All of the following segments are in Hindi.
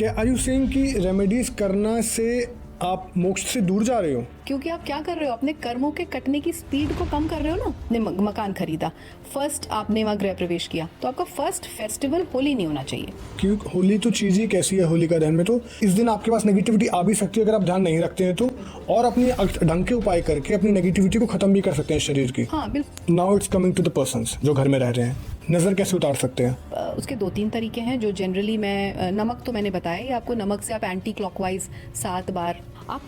क्या आर यू सेइंग कि रेमेडीज करना से आप मोक्ष से दूर जा रहे हो? क्योंकि आप क्या कर रहे हो, अपने कर्मों के कटने की स्पीड को कम कर रहे हो ना। आपने मकान खरीदा, फर्स्ट आपने वहाँ गृह प्रवेश किया, तो आपका फर्स्ट फेस्टिवल होली नहीं होना चाहिए। क्योंकि होली तो चीज़ ही कैसी है, होली का दहन में तो इस दिन आपके पास नेगेटिविटी आ भी सकती है अगर आप ध्यान नहीं रखते हैं तो, और अपनी ढंग के उपाय करके अपनी नेगेटिविटी को ख़त्म भी कर सकते हैं शरीर की। हाँ बिल्कुल। Now it's coming to the persons जो घर में रह रहे हैं, नज़र कैसे उतार सकते हैं? उसके 2-3 तरीके हैं जो जनरली मैं नमक तो मैंने बताया ही आपको। नमक से आप एंटी क्लॉकवाइज 7 बार आप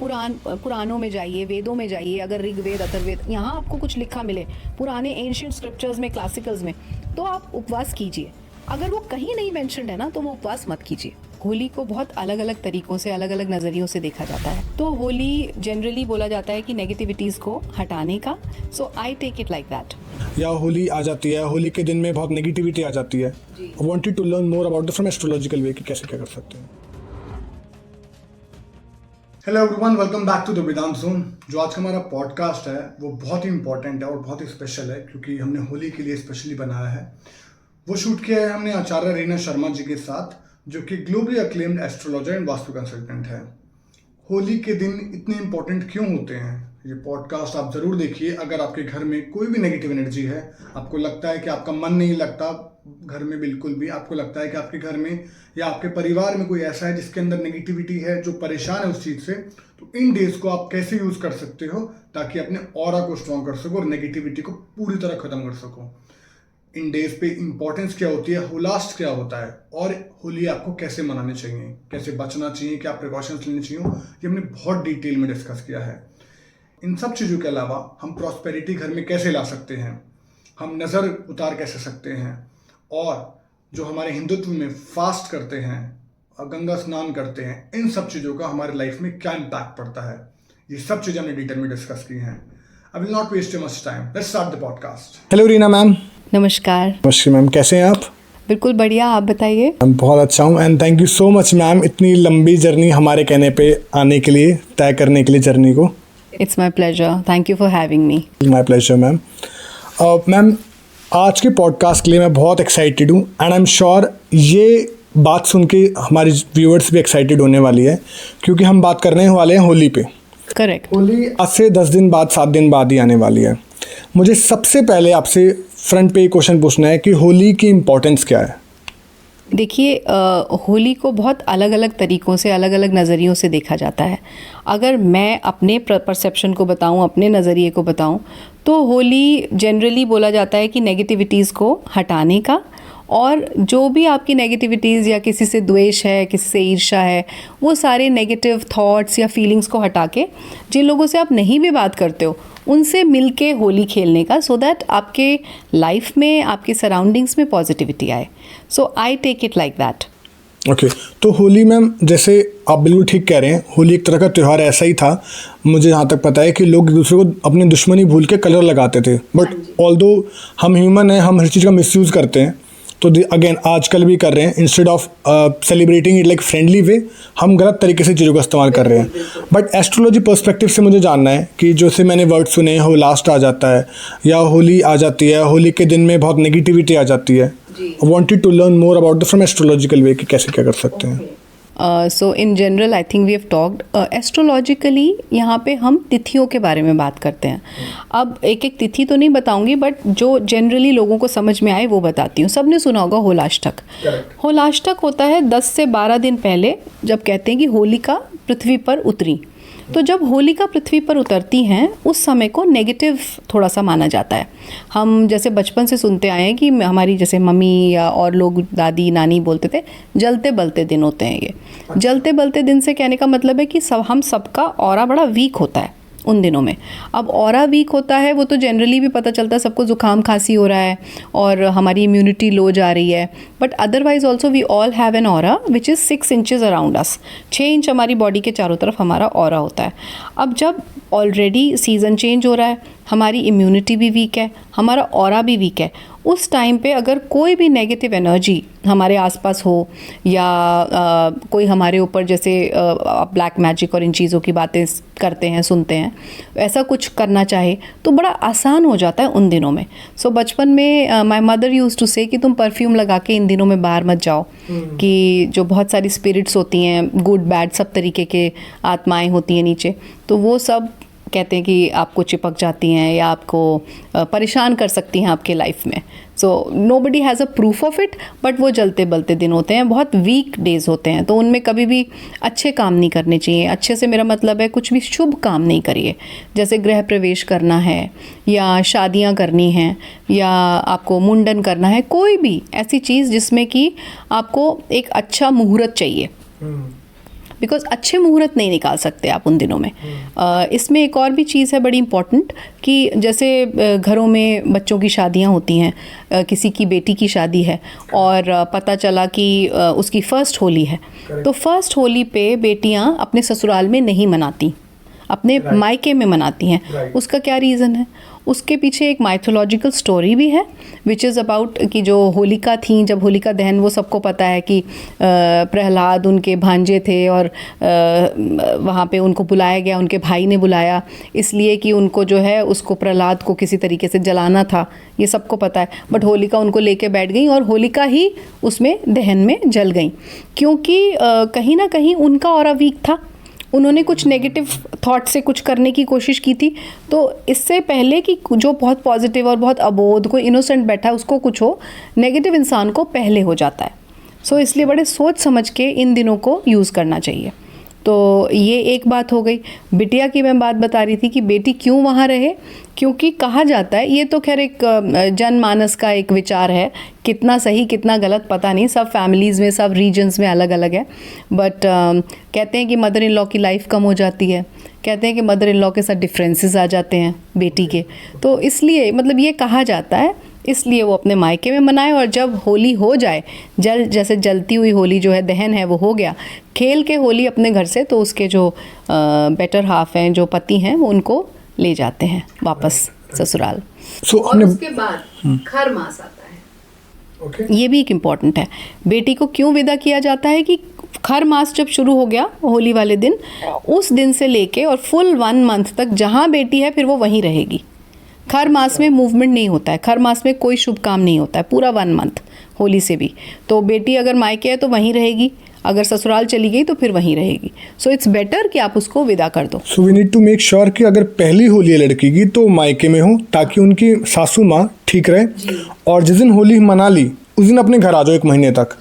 पुराणों में जाइए, वेदों में जाइए, अगर ऋग्वेद अथर्ववेद यहाँ आपको कुछ लिखा मिले पुराने एंशिएंट स्क्रिप्चर्स में, क्लासिकल्स में, तो आप उपवास कीजिए। अगर वो कहीं नहीं मेंशन्ड है ना तो वो उपवास मत कीजिए। होली को बहुत अलग अलग तरीकों से, अलग अलग नज़रियों से देखा जाता है। तो होली जनरली बोला जाता है कि नेगेटिविटीज़ को हटाने का। So I take it like that. या होली आ जाती है, होली के दिन में बहुत नेगेटिविटी आ जाती है। I wanted to learn more about the from astrological way कि कैसे क्या कर सकते हैं। Hello everyone, welcome back to the Vedant zone. जो आज का हमारा पॉडकास्ट है वो बहुत ही इंपॉर्टेंट है और बहुत ही स्पेशल है क्योंकि हमने होली के लिए स्पेशली बनाया है। वो शूट किया है हमने आचार्य रीना शर्मा जी के साथ, जो कि globally acclaimed astrologer and vastu consultant है। होली के दिन इतने इंपॉर्टेंट क्यों होते हैं, ये पॉडकास्ट आप ज़रूर देखिए। अगर आपके घर में कोई भी नेगेटिव एनर्जी है, आपको लगता है कि आपका मन नहीं लगता घर में बिल्कुल भी, आपको लगता है कि आपके घर में या आपके परिवार में कोई ऐसा है जिसके अंदर नेगेटिविटी है, जो परेशान है उस चीज़ से, तो इन डेज को आप कैसे यूज़ कर सकते हो ताकि अपने ऑरा को स्ट्रॉन्ग कर सको और नेगेटिविटी को पूरी तरह ख़त्म कर सको। इन डेज पे इंपॉर्टेंस क्या होती है, होलास्ट क्या होता है, और होली आपको कैसे मनानी चाहिए, कैसे बचना चाहिए, क्या प्रिकॉशंस लेने चाहिए, ये हमने बहुत डिटेल में डिस्कस किया है। इन सब चीज़ों के अलावा हम प्रॉस्पेरिटी घर में कैसे ला सकते हैं, हम नज़र उतार कैसे सकते हैं, और जो हमारे हिंदुत्व में फास्ट करते हैं, गंगा स्नान करते हैं, इन सब चीज़ों का हमारे लाइफ में क्या इम्पैक्ट पड़ता है, ये सब चीज़ें हमने डिटेल में डिस्कस की हैं। I will not waste much time, let's start the podcast. Hello Reena ma'am. नमस्कार। नमस्कार मैम, कैसे हैं आप? बिल्कुल बढ़िया, आप बताइए। मैं बहुत अच्छा हूँ and thank you so much ma'am, इतनी लंबी जर्नी हमारे कहने पे आने के लिए, तय करने के लिए जर्नी को। It's my pleasure, thank you for having me. My pleasure ma'am. Ma'am, आज के पॉडकास्ट के लिए मैं बहुत एक्साइटेड हूँ एंड आई एम श्योर ये बात सुन के हमारे व्यूअर्स भी एक्साइटेड होने वाली है क्योंकि हम बात करने वाले हैं होली पे। करेक्ट। होली आज से 10 दिन बाद, 7 दिन बाद ही आने वाली है। मुझे सबसे पहले आपसे फ्रंट पे ये क्वेश्चन पूछना है कि होली की इम्पोर्टेंस क्या है? देखिए, होली को बहुत अलग अलग तरीक़ों से, अलग अलग नज़रियों से देखा जाता है। अगर मैं अपने परसेप्शन को बताऊं, अपने नज़रिए को बताऊं, तो होली जनरली बोला जाता है कि नेगेटिविटीज़ को हटाने का, और जो भी आपकी नेगेटिविटीज़ या किसी से द्वेष है, किसी से ईर्ष्या है, वो सारे नेगेटिव थॉट्स या फीलिंग्स को हटा के जिन लोगों से आप नहीं भी बात करते हो उनसे मिलके होली खेलने का, सो दैट आपके लाइफ में, आपके सराउंडिंग्स में पॉजिटिविटी आए। So I take it like that. Okay, तो होली मैम, जैसे आप बिल्कुल ठीक कह रहे हैं, होली एक तरह का त्यौहार ऐसा ही था। मुझे जहाँ तक पता है कि लोग एक दूसरे को अपनी दुश्मनी भूल के कलर लगाते थे, बट ऑल्दो हम ह्यूमन हैं, हम हर चीज़ का मिसयूज़ करते हैं, तो अगेन आजकल भी कर रहे हैं। Instead of celebrating it like friendly way, हम गलत तरीके से चीज़ों का इस्तेमाल कर रहे हैं। बट एस्ट्रोलॉजी पर्सपेक्टिव से मुझे जानना है कि जो से मैंने वर्ड सुने, हो लास्ट आ जाता है या होली आ जाती है, होली के दिन में बहुत नेगेटिविटी आ जाती है। I wanted to learn more about the from astrological way कि कैसे क्या कर सकते हैं। So in general I think we have talked astrologically. यहाँ पे हम तिथियों के बारे में बात करते हैं। अब एक एक तिथि तो नहीं बताऊंगी, बट जो जनरली लोगों को समझ में आए वो बताती हूँ। सबने सुना होगा होलाष्टक। होलाष्टक होता है 10 से 12 दिन पहले, जब कहते हैं कि होलिका पृथ्वी पर उतरी। तो जब होलिका पृथ्वी पर उतरती हैं उस समय को नेगेटिव थोड़ा सा माना जाता है। हम जैसे बचपन से सुनते आए हैं कि हमारी जैसे मम्मी या और लोग, दादी नानी बोलते थे, जलते बलते दिन होते हैं ये। जलते बलते दिन से कहने का मतलब है कि हम सबका ऑरा बड़ा वीक होता है उन दिनों में। अब ऑरा वीक होता है वो तो जनरली भी पता चलता है, सबको जुकाम खांसी हो रहा है और हमारी इम्यूनिटी लो जा रही है। But otherwise also we all have an aura which is 6 inches around us. 6 inch हमारी बॉडी के चारों तरफ हमारा ऑरा होता है। अब जब ऑलरेडी सीज़न चेंज हो रहा है, हमारी इम्यूनिटी भी वीक है, हमारा ऑरा भी वीक है, उस टाइम पे अगर कोई भी नेगेटिव एनर्जी हमारे आसपास हो या कोई हमारे ऊपर जैसे ब्लैक मैजिक और इन चीज़ों की बातें करते हैं, सुनते हैं, ऐसा कुछ करना चाहे तो बड़ा आसान हो जाता है उन दिनों में. सो बचपन में माय मदर यूज्ड टू से कि तुम परफ्यूम लगा के इन दिनों में बाहर मत जाओ, कि जो बहुत सारी स्पिरिट्स होती हैं, गुड बैड सब तरीके के आत्माएं होती हैं नीचे, तो वो सब कहते हैं कि आपको चिपक जाती हैं या आपको परेशान कर सकती हैं आपके लाइफ में. So nobody has a proof of it, but वो जलते बलते दिन होते हैं, बहुत वीक डेज होते हैं, तो उनमें कभी भी अच्छे काम नहीं करने चाहिए. अच्छे से मेरा मतलब है कुछ भी शुभ काम नहीं करिए, जैसे गृह प्रवेश करना है या शादियां करनी हैं या आपको मुंडन करना है, कोई भी ऐसी चीज़ जिसमें कि आपको एक अच्छा मुहूर्त चाहिए, बिकॉज अच्छे मुहूर्त नहीं निकाल सकते आप उन दिनों में. इसमें एक और भी चीज़ है बड़ी इम्पॉर्टेंट कि जैसे घरों में बच्चों की शादियां होती हैं, किसी की बेटी की शादी है और पता चला कि उसकी फ़र्स्ट होली है, तो फर्स्ट होली पे बेटियां अपने ससुराल में नहीं मनाती, अपने मायके में मनाती हैं. उसका क्या रीज़न है? उसके पीछे एक माइथोलॉजिकल स्टोरी भी है विच इज़ अबाउट कि जो होलिका थी, जब होलिका दहन, वो सबको पता है कि प्रहलाद उनके भांजे थे और वहाँ पे उनको बुलाया गया, उनके भाई ने बुलाया इसलिए कि उनको जो है उसको प्रहलाद को किसी तरीके से जलाना था, ये सबको पता है. बट होलिका उनको लेके बैठ गई और होलिका ही उसमें दहन में जल गई, क्योंकि कहीं ना कहीं उनका ऑरा वीक था, उन्होंने कुछ नेगेटिव थॉट से कुछ करने की कोशिश की थी. तो इससे पहले कि जो बहुत पॉजिटिव और बहुत अबोध, कोई इनोसेंट बैठा है उसको कुछ हो, नेगेटिव इंसान को पहले हो जाता है. सो इसलिए बड़े सोच समझ के इन दिनों को यूज़ करना चाहिए. तो ये एक बात हो गई. बिटिया की मैं बात बता रही थी कि बेटी क्यों वहाँ रहे, क्योंकि कहा जाता है, ये तो खैर एक जनमानस का एक विचार है, कितना सही कितना गलत पता नहीं, सब फैमिलीज़ में सब रीजन्स में अलग अलग है, बट कहते हैं कि मदर इन लॉ की लाइफ कम हो जाती है, कहते हैं कि मदर इन लॉ के साथ डिफरेंसेस आ जाते हैं बेटी के, तो इसलिए मतलब ये कहा जाता है, इसलिए वो अपने मायके में मनाए. और जब होली हो जाए, जैसे जलती हुई होली जो है, दहन है, वो हो गया, खेल के होली अपने घर से, तो उसके जो बेटर हाफ हैं, जो पति हैं, वो उनको ले जाते हैं वापस ससुराल. और उसके बाद खर मास आता है. okay. ये भी एक इम्पॉर्टेंट है. बेटी को क्यों विदा किया जाता है कि खर मास जब शुरू हो गया होली वाले दिन, उस दिन से लेके और फुल 1 मंथ तक जहाँ बेटी है फिर वो वहीं रहेगी. खर मास में मूवमेंट नहीं होता है, खर मास में कोई शुभ काम नहीं होता है पूरा 1 मंथ होली से भी. तो बेटी अगर मायके है तो वहीं रहेगी, अगर ससुराल चली गई तो फिर वहीं रहेगी. सो इट्स बेटर कि आप उसको विदा कर दो. So we need to make sure कि अगर पहली होली है लड़की की तो मायके में हो, ताकि उनकी सासू माँ ठीक रहे, और जिस दिन होली मना ली उस दिन अपने घर आ जाओ 1 महीने तक.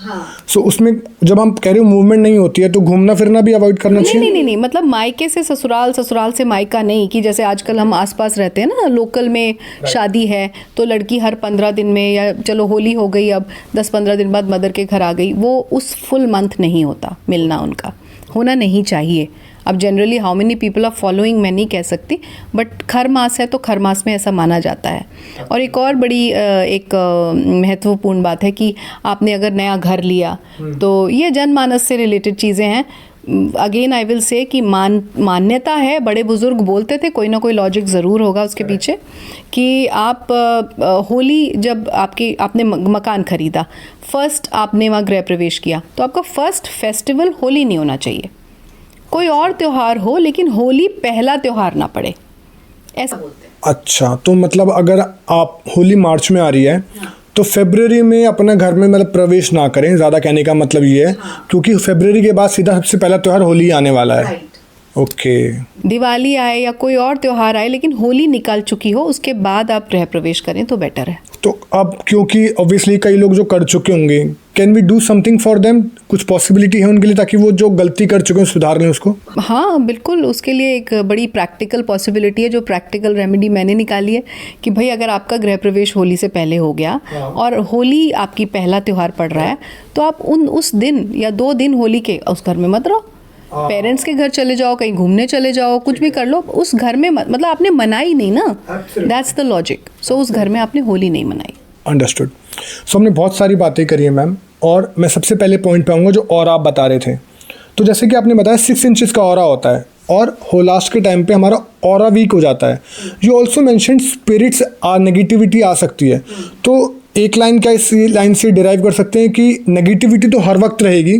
सो उसमें जब हम कह रहे हो मूवमेंट नहीं होती है तो घूमना फिरना भी अवॉइड करना चाहिए. नहीं, मतलब मायके से ससुराल, ससुराल से मायका नहीं, कि जैसे आजकल हम आसपास रहते हैं ना, लोकल में शादी है तो लड़की हर 15 दिन में, या चलो होली हो गई अब 10-15 दिन बाद मदर के घर आ गई, वो उस फुल मंथ नहीं होता मिलना, उनका होना नहीं चाहिए. अब generally how many people are following मैं नहीं कह सकती, बट खर मास है तो खर मास में ऐसा माना जाता है. और एक और बड़ी एक महत्वपूर्ण बात है कि आपने अगर नया घर लिया, तो ये जनमानस से रिलेटेड चीज़ें हैं. अगेन आई विल से कि मान्यता है, बड़े बुजुर्ग बोलते थे, कोई ना कोई लॉजिक ज़रूर होगा उसके पीछे, कि आप होली जब आपने मकान खरीदा, फर्स्ट आपने वहाँ गृह प्रवेश किया, तो आपका फर्स्ट फेस्टिवल होली नहीं होना चाहिए. कोई और त्यौहार हो, लेकिन होली पहला त्यौहार ना पड़े, ऐसा बोलते हैं. अच्छा, तो मतलब अगर आप होली मार्च में आ रही है, तो फरवरी में अपना घर में मतलब प्रवेश ना करें, ज़्यादा कहने का मतलब ये है, क्योंकि फरवरी के बाद सीधा सबसे पहला त्यौहार होली आने वाला है. ओके. दिवाली आए या कोई और त्यौहार आए, लेकिन होली निकल चुकी हो उसके बाद आप गृह प्रवेश करें तो बेटर है. तो अब क्योंकि ऑब्वियसली कई लोग जो कर चुके होंगे, can we do something for them? कुछ पॉसिबिलिटी है उनके लिए, ताकि वो जो गलती कर चुके हैं सुधार लें उसको? हाँ बिल्कुल, उसके लिए एक बड़ी प्रैक्टिकल पॉसिबिलिटी है, जो प्रैक्टिकल रेमेडी मैंने निकाली है, कि भाई अगर आपका गृह प्रवेश होली से पहले हो गया और होली आपकी पहला त्यौहार पड़ रहा है, तो आप उस दिन या 2 दिन होली के उस घर में मत रहो, पेरेंट्स के घर चले जाओ, कहीं घूमने चले जाओ, कुछ भी कर लो, उस घर में मतलब आपने मनाई नहीं ना, दैट्स द लॉजिक. सो उस घर में आपने होली नहीं मनाई. अंडरस्टूड. सो हमने बहुत सारी बातें करी है मैम, और मैं सबसे पहले पॉइंट पे आऊँगा जो और आप बता रहे थे. तो जैसे कि आपने बताया 6 इंचेस का ऑरा होता है, और होलास्ट के टाइम पे हमारा ऑरा वीक हो जाता है. You also mention spirits negativity आ सकती है. तो एक लाइन क्या इस लाइन से डिराइव कर सकते हैं कि नेगेटिविटी तो हर वक्त रहेगी,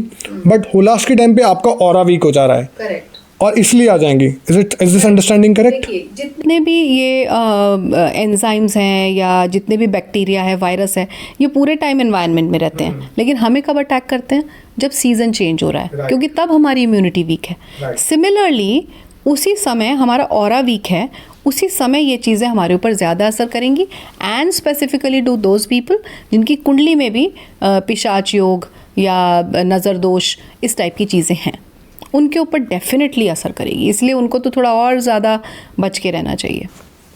बट होलास के टाइम पे आपका ऑरा वीक हो जा रहा है करेक्ट। और इसलिए आ जाएंगी। Is this understanding correct? जितने भी ये एंजाइम्स हैं या जितने भी बैक्टीरिया है, वायरस है, ये पूरे टाइम एनवायरनमेंट में रहते हैं, लेकिन हमें कब अटैक करते हैं? जब सीजन चेंज हो रहा है, क्योंकि तब हमारी इम्यूनिटी वीक है। सिमिलरली उसी समय हमारा ऑरा वीक है, उसी समय ये चीज़ें हमारे ऊपर ज़्यादा असर करेंगी। And specifically to those people जिनकी कुंडली में भी पिशाच योग या नज़र दोष इस टाइप की चीज़ें हैं, उनके ऊपर डेफिनेटली असर करेगी। इसलिए उनको तो थोड़ा और ज़्यादा बच के रहना चाहिए।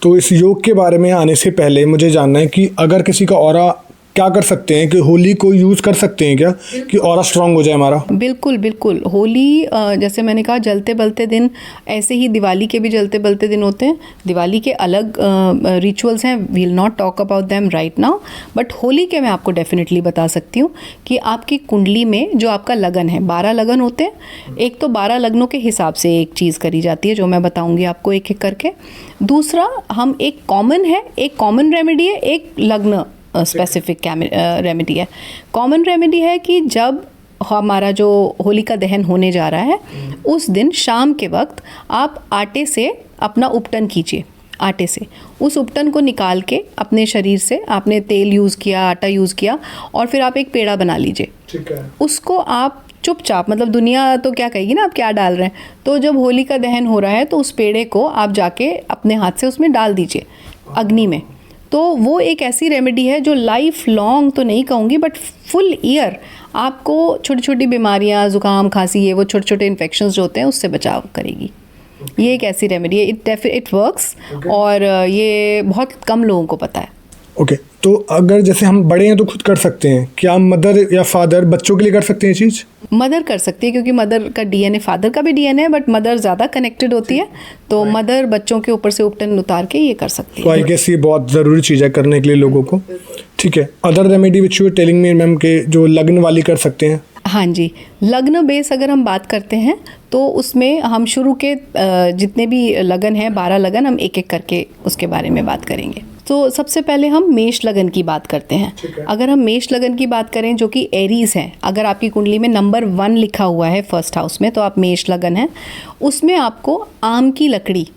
तो इस योग के बारे में आने से पहले मुझे जानना है कि अगर किसी का ऑरा, क्या कर सकते हैं कि होली को यूज़ कर सकते हैं क्या कि ऑरा स्ट्रांग हो जाए हमारा? बिल्कुल बिल्कुल। होली जैसे मैंने कहा जलते बलते दिन, ऐसे ही दिवाली के भी जलते बलते दिन होते हैं। दिवाली के अलग रिचुअल्स हैं, we will not talk about them right now, but Holi के मैं आपको डेफिनेटली बता सकती हूँ कि आपकी कुंडली में जो आपका लगन है, 12 लगन होते हैं। एक तो 12 लगनों के हिसाब से एक चीज़ करी जाती है जो मैं बताऊँगी आपको एक एक करके। दूसरा, हम एक कॉमन रेमेडी है, एक लग्न स्पेसिफिक रेमेडी है। कॉमन रेमेडी है कि जब हमारा जो होलिका दहन होने जा रहा है, उस दिन शाम के वक्त आप आटे से अपना उपटन कीजिए। आटे से उस उपटन को निकाल के अपने शरीर से, आपने तेल यूज़ किया, आटा यूज़ किया, और फिर आप एक पेड़ा बना लीजिए। ठीक है। उसको आप चुपचाप, मतलब दुनिया तो क्या कहेगी ना आप क्या डाल रहे हैं, तो जब होलिका दहन हो रहा है तो उस पेड़े को आप जाके अपने हाथ से उसमें डाल दीजिए अग्नि में। तो वो एक ऐसी रेमेडी है जो लाइफ लॉन्ग तो नहीं कहूँगी, बट फुल ईयर आपको छोटी छोटी बीमारियाँ, ज़ुकाम, खांसी, ये वो छोटे छोटे इन्फेक्शंस जो होते हैं उससे बचाव करेगी। ये एक ऐसी रेमेडी है, इट वर्क्स, और ये बहुत कम लोगों को पता है। ओके, तो अगर जैसे हम बड़े हैं तो खुद कर सकते हैं, क्या मदर या फादर बच्चों के लिए कर सकते हैं ये चीज़? मदर कर सकती है, क्योंकि मदर का डीएनए, फादर का भी डीएनए है, बट मदर ज़्यादा कनेक्टेड होती है, तो मदर बच्चों के ऊपर से उपटन उतार के ये कर सकती है। तो आई गेस ये बहुत ज़रूरी चीज़ है करने के लिए लोगों को। ठीक है, other remedy which you are telling me ma'am के जो लग्न वाली कर सकते हैं? हाँ जी, लग्न बेस अगर हम बात करते हैं तो उसमें हम शुरू के जितने भी लगन हैं, 12 लगन, हम एक एक करके उसके बारे में बात करेंगे। तो सबसे पहले हम मेष लगन की बात करते हैं। अगर हम मेष लगन की बात करें जो कि एरीज है, अगर आपकी कुंडली में नंबर 1 लिखा हुआ है फर्स्ट हाउस में, तो आप मेष लगन है। उसमें आपको आम की लकड़ी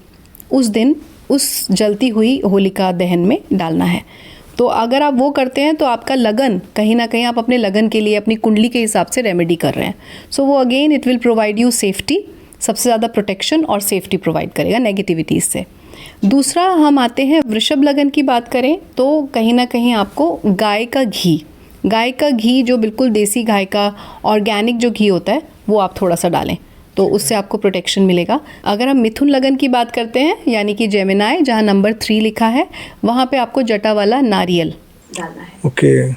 उस दिन उस जलती हुई होलिका दहन में डालना है। तो अगर आप वो करते हैं तो आपका लगन, कहीं ना कहीं आप अपने लगन के लिए अपनी कुंडली के हिसाब से रेमेडी कर रहे हैं। सो वो again it will provide you safety, सबसे ज़्यादा प्रोटेक्शन और सेफ्टी प्रोवाइड करेगा नेगेटिविटीज़ से। दूसरा, हम आते हैं वृषभ लगन की बात करें तो कहीं ना कहीं आपको गाय का घी जो बिल्कुल देसी गाय का ऑर्गेनिक जो घी होता है वो आप थोड़ा सा डालें, तो उससे आपको प्रोटेक्शन मिलेगा। अगर हम मिथुन लगन की बात करते हैं, यानी कि जेमिनाई, जहाँ नंबर 3 लिखा है, वहाँ पे आपको जटा वाला नारियल डालना है। ओके।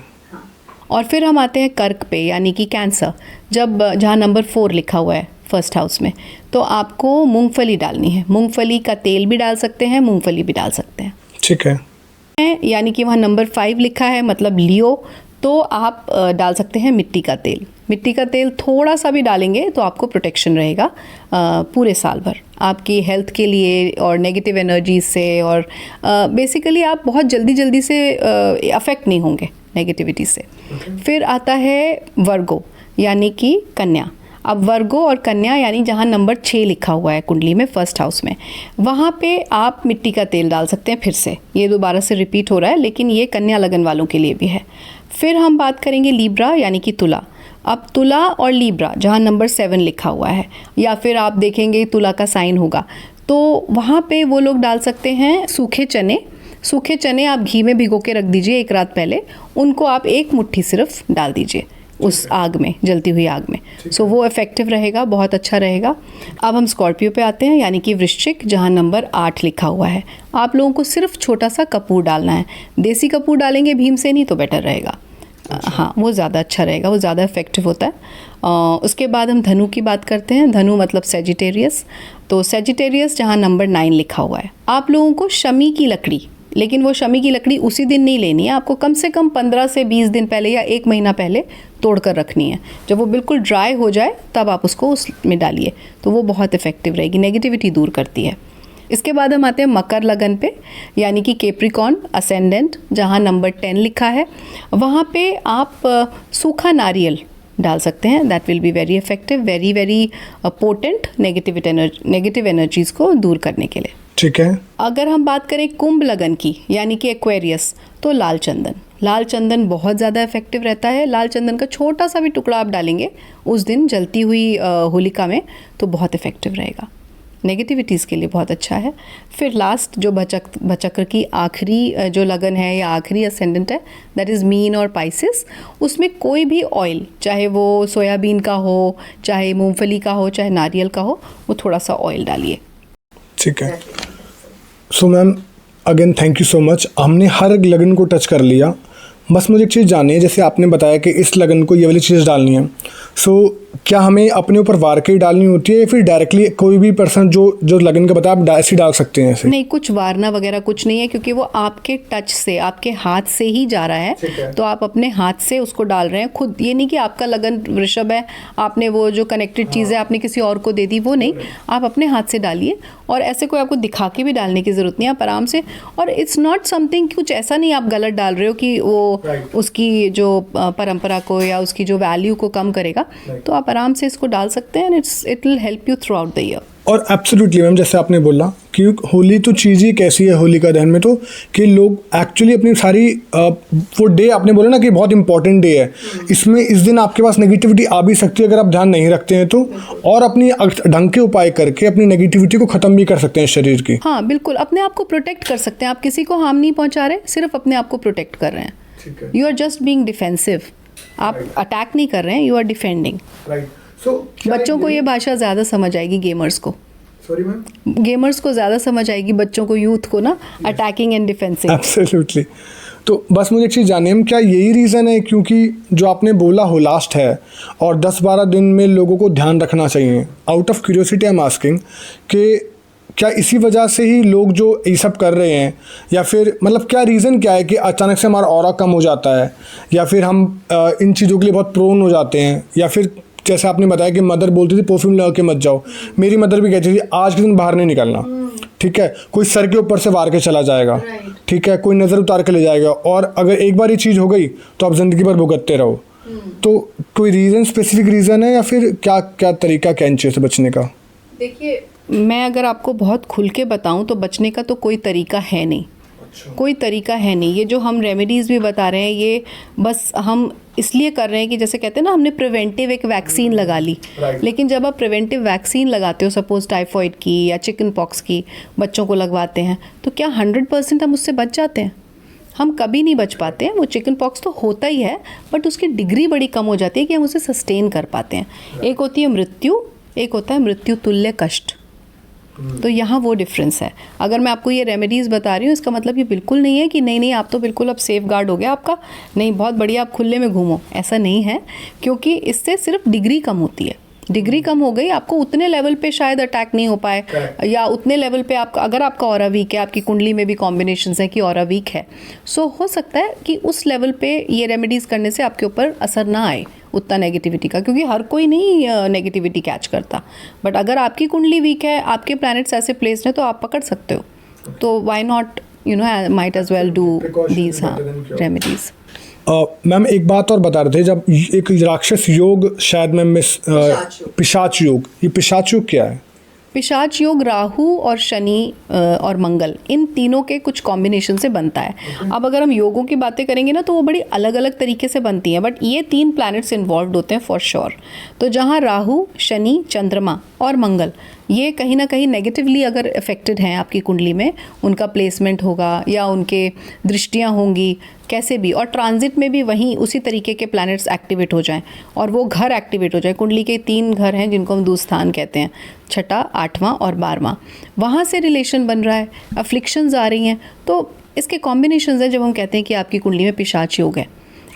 और फिर हम आते हैं कर्क पे, यानी कि कैंसर, जहाँ नंबर 4 लिखा हुआ है फर्स्ट हाउस में, तो आपको मूंगफली डालनी है। मूंगफली का तेल भी डाल सकते हैं, मूंगफली भी डाल सकते हैं। ठीक है। यानी कि वहाँ नंबर 5 लिखा है, मतलब लियो, तो आप डाल सकते हैं मिट्टी का तेल। मिट्टी का तेल थोड़ा सा भी डालेंगे तो आपको प्रोटेक्शन रहेगा पूरे साल भर आपकी हेल्थ के लिए और नेगेटिव एनर्जीज से, और बेसिकली आप बहुत जल्दी से अफेक्ट नहीं होंगे नेगेटिविटी से। फिर आता है वर्गो, यानी कि कन्या। अब वर्गो और कन्या, यानी जहाँ नंबर 6 लिखा हुआ है कुंडली में फर्स्ट हाउस में, वहाँ पे आप मिट्टी का तेल डाल सकते हैं। फिर से ये दोबारा से रिपीट हो रहा है, लेकिन ये कन्या लगन वालों के लिए भी है। फिर हम बात करेंगे लीब्रा, यानी कि तुला। अब तुला और लीब्रा जहाँ नंबर 7 लिखा हुआ है, या फिर आप देखेंगे तुला का साइन होगा, तो वहाँ पे वो लोग डाल सकते हैं सूखे चने। सूखे चने आप घी में भिगो के रख दीजिए एक रात पहले, उनको आप एक मुट्ठी सिर्फ डाल दीजिए उस आग में, जलती हुई आग में। सो वो इफेक्टिव रहेगा, बहुत अच्छा रहेगा। अब हम स्कॉर्पियो पे आते हैं, यानी कि वृश्चिक, जहाँ नंबर 8 लिखा हुआ है। आप लोगों को सिर्फ छोटा सा कपूर डालना है। देसी कपूर डालेंगे भीमसेनी नहीं तो बेटर रहेगा। हाँ, वो ज़्यादा अच्छा रहेगा, वो ज़्यादा इफेक्टिव होता है। उसके बाद हम धनु की बात करते हैं। धनु मतलब सेजिटेरियस। तो सेजिटेरियस जहाँ नंबर 9 लिखा हुआ है, आप लोगों को शमी की लकड़ी, लेकिन वो शमी की लकड़ी उसी दिन नहीं लेनी है, आपको कम से कम 15 से 20 दिन पहले या 1 महीना पहले तोड़ कर रखनी है। जब वो बिल्कुल ड्राई हो जाए तब आप उसको उसमें डालिए, तो वो बहुत इफेक्टिव रहेगी, नेगेटिविटी दूर करती है। इसके बाद हम आते हैं मकर लगन पे, यानी कि केप्रिकॉन असेंडेंट, जहाँ नंबर 10 लिखा है। वहाँ पे आप सूखा नारियल डाल सकते हैं। That will be very effective, very very potent negative energies को दूर करने के लिए। ठीक है। अगर हम बात करें कुंभ लगन की, यानी कि एक्वेरियस, तो लाल चंदन बहुत ज़्यादा इफेक्टिव रहता है। लाल चंदन का छोटा सा भी टुकड़ा आप डालेंगे उस दिन जलती हुई होलिका में, तो बहुत इफेक्टिव रहेगा, नेगेटिविटीज़ के लिए बहुत अच्छा है। फिर लास्ट जो भचक्र की आखिरी जो लगन है या आखिरी असेंडेंट है, दैट इज़ मीन और पाइसिस। उसमें कोई भी ऑयल, चाहे वो सोयाबीन का हो, चाहे मूंगफली का हो, चाहे नारियल का हो, वो थोड़ा सा ऑयल डालिए। ठीक है। So ma'am again thank you so much. हमने हर लगन को टच कर लिया, बस मुझे एक चीज़ जाननी है। जैसे आपने बताया कि इस लगन को ये वाली चीज़ डालनी है, सो क्या हमें अपने ऊपर वार के ही डालनी होती है या फिर डायरेक्टली कोई भी पर्सन जो लगन का बताया आप ऐसे डाल सकते हैं ऐसे? नहीं, कुछ वारना वगैरह कुछ नहीं है, क्योंकि वो आपके टच से, आपके हाथ से ही जा रहा है। तो आप अपने हाथ से उसको डाल रहे हैं खुद। ये नहीं कि आपका लगन वृषभ है, आपने वो जो कनेक्टेड चीज़ है आपने किसी और को दे दी, वो नहीं, आप अपने हाथ से डालिए। और ऐसे कोई आपको दिखा के भी डालने की ज़रूरत नहीं है, आप आराम से। और इट्स नॉट समथिंग, कुछ ऐसा नहीं आप गलत डाल रहे हो कि वो उसकी जो परंपरा को या उसकी जो वैल्यू को कम करेगा। तो आप आराम से इसको डाल सकते हैं, it will help you through out the year. और एब्सोल्युटली मैम, जैसे आपने बोला कि होली तो चीज़ ही कैसी है होलिका दहन में, तो कि लोग एक्चुअली अपनी सारी वो डे आपने बोला ना कि बहुत इंपॉर्टेंट डे है, इसमें इस दिन आपके पास नेगेटिविटी आ भी सकती है अगर आप ध्यान नहीं रखते हैं तो, और अपनी ढंग के उपाय करके अपनी नेगेटिविटी को ख़त्म भी कर सकते हैं शरीर की। हाँ बिल्कुल, अपने आप को प्रोटेक्ट कर सकते हैं। आप किसी को हार्म नहीं पहुंचा रहे, सिर्फ अपने आप को प्रोटेक्ट कर रहे हैं। You are just being defensive, आप अटैक नहीं कर रहे हैं, यू आर डिफेंडिंग। बच्चों को ये भाषा ज़्यादा समझ आएगी, गेमर्स को। Sorry ma'am? गेमर्स को ज़्यादा समझ आएगी, बच्चों को, यूथ को ना, अटैकिंग एंड डिफेंसिव। एब्सोल्युटली। तो बस मुझे एक चीज़ जाननी है, क्या यही रीज़न है क्योंकि जो आपने बोला हो लास्ट है और 10-12 दिन में लोगों को ध्यान रखना चाहिए, out of curiosity I am asking कि क्या इसी वजह से ही लोग जो ये सब कर रहे हैं, या फिर मतलब क्या रीज़न क्या है कि अचानक से हमारा ऑरा कम हो जाता है, या फिर हम इन चीज़ों के लिए बहुत प्रोन हो जाते हैं, या फिर जैसे आपने बताया कि मदर बोलती थी परफ्यूम लगा के मत जाओ, मेरी मदर भी कहती थी आज के दिन बाहर नहीं निकलना, ठीक है, कोई सर के ऊपर से वार के चला जाएगा, ठीक है, कोई नज़र उतार के ले जाएगा, और अगर एक बार ये चीज़ हो गई तो आप ज़िंदगी भर भुगतते रहो। तो कोई रीज़न, स्पेसिफिक रीज़न है या फिर क्या क्या तरीका क्या इन चीज़ों से बचने का? देखिए, मैं अगर आपको बहुत खुल के बताऊं तो बचने का तो कोई तरीका है नहीं। कोई तरीका है नहीं। ये जो हम रेमेडीज़ भी बता रहे हैं, ये बस हम इसलिए कर रहे हैं कि जैसे कहते हैं ना, हमने प्रिवेंटिव एक वैक्सीन लगा ली। लेकिन जब आप प्रिवेंटिव वैक्सीन लगाते हो, सपोज टाइफॉइड की या चिकन पॉक्स की बच्चों को लगवाते हैं, तो क्या 100% हम उससे बच जाते हैं? हम कभी नहीं बच पाते हैं। वो चिकन पॉक्स तो होता ही है, बट उसकी डिग्री बड़ी कम हो जाती है कि हम उसे सस्टेन कर पाते हैं। एक होती है मृत्यु, एक होता है मृत्यु तुल्य कष्ट। तो यहाँ वो डिफरेंस है। अगर मैं आपको ये रेमेडीज़ बता रही हूँ, इसका मतलब ये बिल्कुल नहीं है कि नहीं आप तो बिल्कुल अब सेफ गार्ड हो गया आपका, नहीं बहुत बढ़िया आप खुले में घूमो, ऐसा नहीं है। क्योंकि इससे सिर्फ डिग्री कम होती है। डिग्री कम हो गई, आपको उतने लेवल पे शायद अटैक नहीं हो पाए, या उतने लेवल पे आपका, अगर आपका ऑरा वीक है, आपकी कुंडली में भी कॉम्बिनेशंस हैं कि ऑरा वीक है, सो हो सकता है कि उस लेवल पे ये रेमेडीज़ करने से आपके ऊपर असर ना आए उतना नेगेटिविटी का, क्योंकि हर कोई नहीं नेगेटिविटी कैच करता। बट अगर आपकी कुंडली वीक है, आपके प्लैनेट्स ऐसे प्लेस्ड हैं, तो आप पकड़ सकते हो। तो why not, you know, might as well do these remedies. Ma'am एक बात और बता रहे थे, जब एक राक्षस योग शायद मैम पिशाच योग, ये पिशाच योग क्या है? पिशाच योग राहु और शनि और मंगल, इन तीनों के कुछ कॉम्बिनेशन से बनता है। अब अगर हम योगों की बातें करेंगे ना, तो वो बड़ी अलग अलग तरीके से बनती हैं, बट ये 3 प्लैनेट्स इन्वॉल्व होते हैं फॉर श्योर। तो जहाँ राहु, शनि, चंद्रमा और मंगल, ये कहीं ना कहीं नेगेटिवली अगर अफेक्टेड हैं आपकी कुंडली में, उनका प्लेसमेंट होगा या उनके दृष्टियाँ होंगी कैसे भी, और ट्रांजिट में भी वहीं उसी तरीके के प्लैनेट्स एक्टिवेट हो जाएं और वो घर एक्टिवेट हो जाए। कुंडली के 3 घर हैं जिनको हम दूस्थान कहते हैं, 6वां, 8वां और 12वां। वहाँ से रिलेशन बन रहा है, अफ्लिक्शंस आ रही हैं, तो इसके कॉम्बिनेशंस हैं। जब हम कहते हैं कि आपकी कुंडली में पिशाच योग है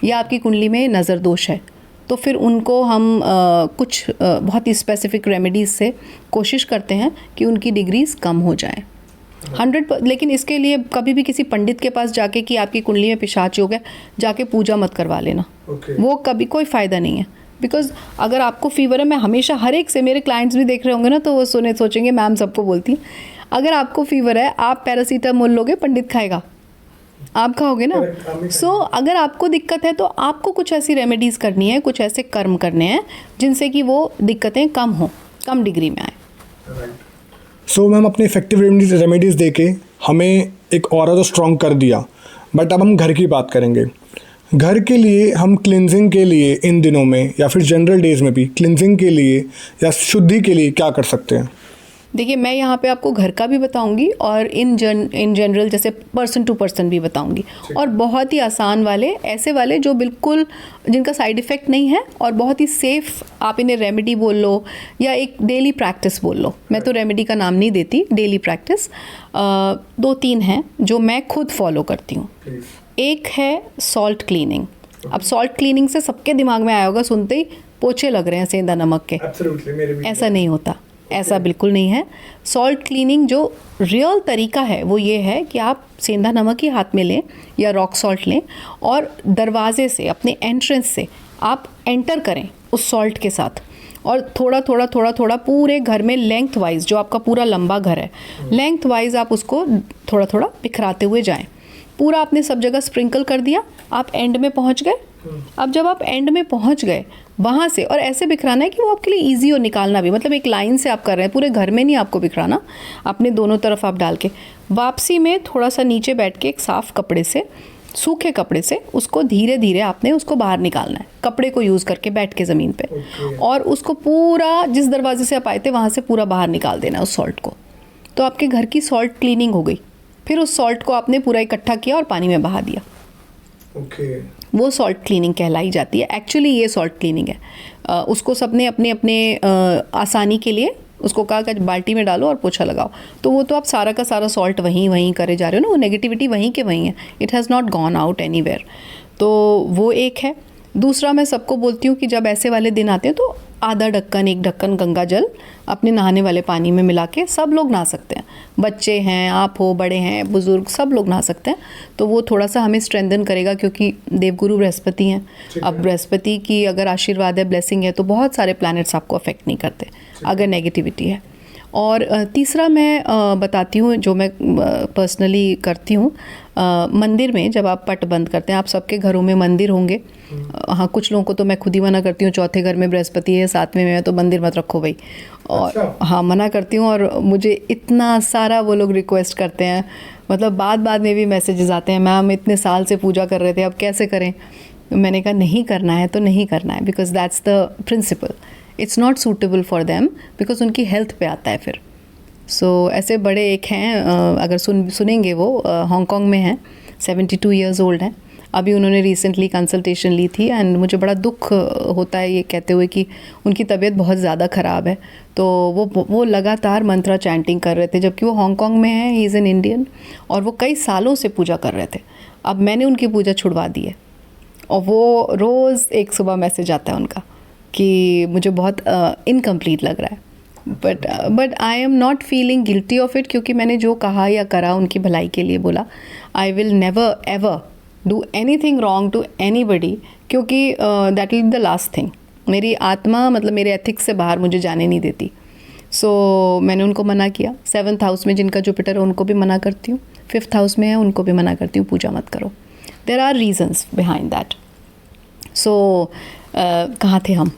या आपकी कुंडली में नज़र दोष है, तो फिर उनको हम कुछ बहुत ही स्पेसिफिक रेमेडीज़ से कोशिश करते हैं कि उनकी डिग्रीज कम हो जाएं 100। लेकिन इसके लिए कभी भी किसी पंडित के पास जाके कि आपकी कुंडली में पिशाच योग है, जाके पूजा मत करवा लेना। वो कभी कोई फ़ायदा नहीं है। बिकॉज अगर आपको फीवर है, मैं हमेशा हर एक से, मेरे क्लाइंट्स भी देख रहे होंगे ना, तो वो सोचेंगे मैम सबको बोलती हैं, अगर आपको फीवर है, आप पैरासीटामोल लोगे, पंडित खाएगा, आप खाओगे ना। सो अगर आपको दिक्कत है तो आपको कुछ ऐसी रेमेडीज़ करनी है, कुछ ऐसे कर्म करने हैं जिनसे कि वो दिक्कतें कम हों, कम डिग्री में आए। सो मैम, अपने इफेक्टिव रेमेडीज़ दे के हमें एक ऑरा तो स्ट्रॉन्ग कर दिया, बट अब हम घर की बात करेंगे। घर के लिए हम क्लिनजिंग के लिए इन दिनों में या फिर जनरल डेज में भी क्लिनजिंग के लिए या शुद्धि के लिए क्या कर सकते हैं? देखिए, मैं यहाँ पे आपको घर का भी बताऊंगी और इन जनरल जैसे पर्सन टू पर्सन भी बताऊंगी, और बहुत ही आसान वाले, ऐसे वाले जो बिल्कुल जिनका साइड इफ़ेक्ट नहीं है और बहुत ही सेफ, आप इन्हें रेमेडी बोल लो या एक डेली प्रैक्टिस बोल लो। मैं तो रेमेडी का नाम नहीं देती, डेली प्रैक्टिस 2-3 हैं जो मैं खुद फॉलो करती हूँ। एक है सॉल्ट क्लीनिंग। अब सॉल्ट क्लीनिंग से सबके दिमाग में आया होगा सुनते ही, पोछे लग रहे हैं सेंधा नमक के। ऐसा नहीं होता, ऐसा बिल्कुल नहीं है। सॉल्ट क्लीनिंग जो रियल तरीका है वो ये है कि आप सेंधा नमक ही हाथ में लें या रॉक सॉल्ट लें और दरवाजे से, अपने एंट्रेंस से आप एंटर करें उस सॉल्ट के साथ, और थोड़ा थोड़ा पूरे घर में लेंथ वाइज, जो आपका पूरा लंबा घर है, लेंथ वाइज आप उसको थोड़ा थोड़ा बिखराते हुए जाएं। पूरा आपने सब जगह स्प्रिंकल कर दिया, आप एंड में पहुंच गए। अब जब आप एंड में पहुंच गए, वहाँ से, और ऐसे बिखराना है कि वो आपके लिए ईजी हो निकालना भी, मतलब एक लाइन से आप कर रहे हैं, पूरे घर में नहीं आपको बिखराना, अपने दोनों तरफ आप डाल के वापसी में थोड़ा सा नीचे बैठ के एक साफ़ कपड़े से, सूखे कपड़े से उसको धीरे धीरे आपने उसको बाहर निकालना है, कपड़े को यूज़ करके बैठ के ज़मीन पे, और उसको पूरा जिस दरवाजे से आप आए थे वहाँ से पूरा बाहर निकाल देना उस सॉल्ट को। तो आपके घर की सॉल्ट क्लीनिंग हो गई। फिर उस सॉल्ट को आपने पूरा इकट्ठा किया और पानी में बहा दिया। वो सॉल्ट क्लीनिंग कहलाई जाती है। एक्चुअली ये सॉल्ट क्लीनिंग है। उसको सबने अपने अपने आसानी के लिए उसको कहा कि बाल्टी में डालो और पोछा लगाओ, तो वो तो आप सारा का सारा सॉल्ट वहीं करे जा रहे हो ना, वो नेगेटिविटी वहीं के वहीं है, it has not gone out anywhere. तो वो एक है। दूसरा, मैं सबको बोलती हूँ कि जब ऐसे वाले दिन आते हैं तो आधा ढक्कन, 1 ढक्कन गंगा जल अपने नहाने वाले पानी में मिला के सब लोग नहा सकते हैं। बच्चे हैं, आप हो, बड़े हैं, बुजुर्ग, सब लोग नहा सकते हैं। तो वो थोड़ा सा हमें स्ट्रेंथन करेगा, क्योंकि देवगुरु बृहस्पति हैं। अब बृहस्पति की अगर आशीर्वाद है, ब्लेसिंग है, तो बहुत सारे प्लैनेट्स आपको अफेक्ट नहीं करते अगर नेगेटिविटी है। और तीसरा मैं बताती हूँ जो मैं पर्सनली करती हूँ, मंदिर में जब आप पट बंद करते हैं, आप सबके घरों में मंदिर होंगे। हाँ, कुछ लोगों को तो मैं खुद ही मना करती हूँ, चौथे घर में बृहस्पति है, 7वें में है, तो मंदिर मत रखो भाई। और अच्छा। हाँ, मना करती हूँ। और मुझे इतना सारा वो लोग रिक्वेस्ट करते हैं, मतलब बाद में भी मैसेजेस आते हैं, मैम इतने साल से पूजा कर रहे थे, अब कैसे करें। मैंने कहा नहीं करना है तो नहीं करना है, because that's the principle. It's not suitable for them, because उनकी हेल्थ पे आता है फिर। सो ऐसे बड़े एक हैं, अगर सुनेंगे वो हांगकांग में हैं, 72 ईयर्स ओल्ड हैं। अभी उन्होंने रिसेंटली कंसल्टेशन ली थी, एंड मुझे बड़ा दुख होता है ये कहते हुए कि उनकी तबीयत बहुत ज़्यादा ख़राब है। तो वो लगातार मंत्रा चैंटिंग कर रहे थे, जबकि वो हांगकांग में है, ही इज़ एन इंडियन, और वो कई सालों से पूजा कर रहे थे। अब मैंने उनकी पूजा छुड़वा दी है, और वो रोज़ एक सुबह मैसेज आता है उनका कि मुझे बहुत इनकम्प्लीट लग रहा है, but I am not feeling guilty of it, क्योंकि मैंने जो कहा या करा उनकी भलाई के लिए बोला। I will never ever do anything wrong to anybody, क्योंकि that will be the last thing. मेरी आत्मा, मतलब मेरे एथिक्स से बाहर मुझे जाने नहीं देती। सो मैंने उनको मना किया। 7th हाउस में जिनका जुपिटर है उनको भी मना करती हूँ, 5th हाउस में है उनको भी मना करती हूँ, पूजा मत करो। There are reasons behind that. So कहाँ थे हम?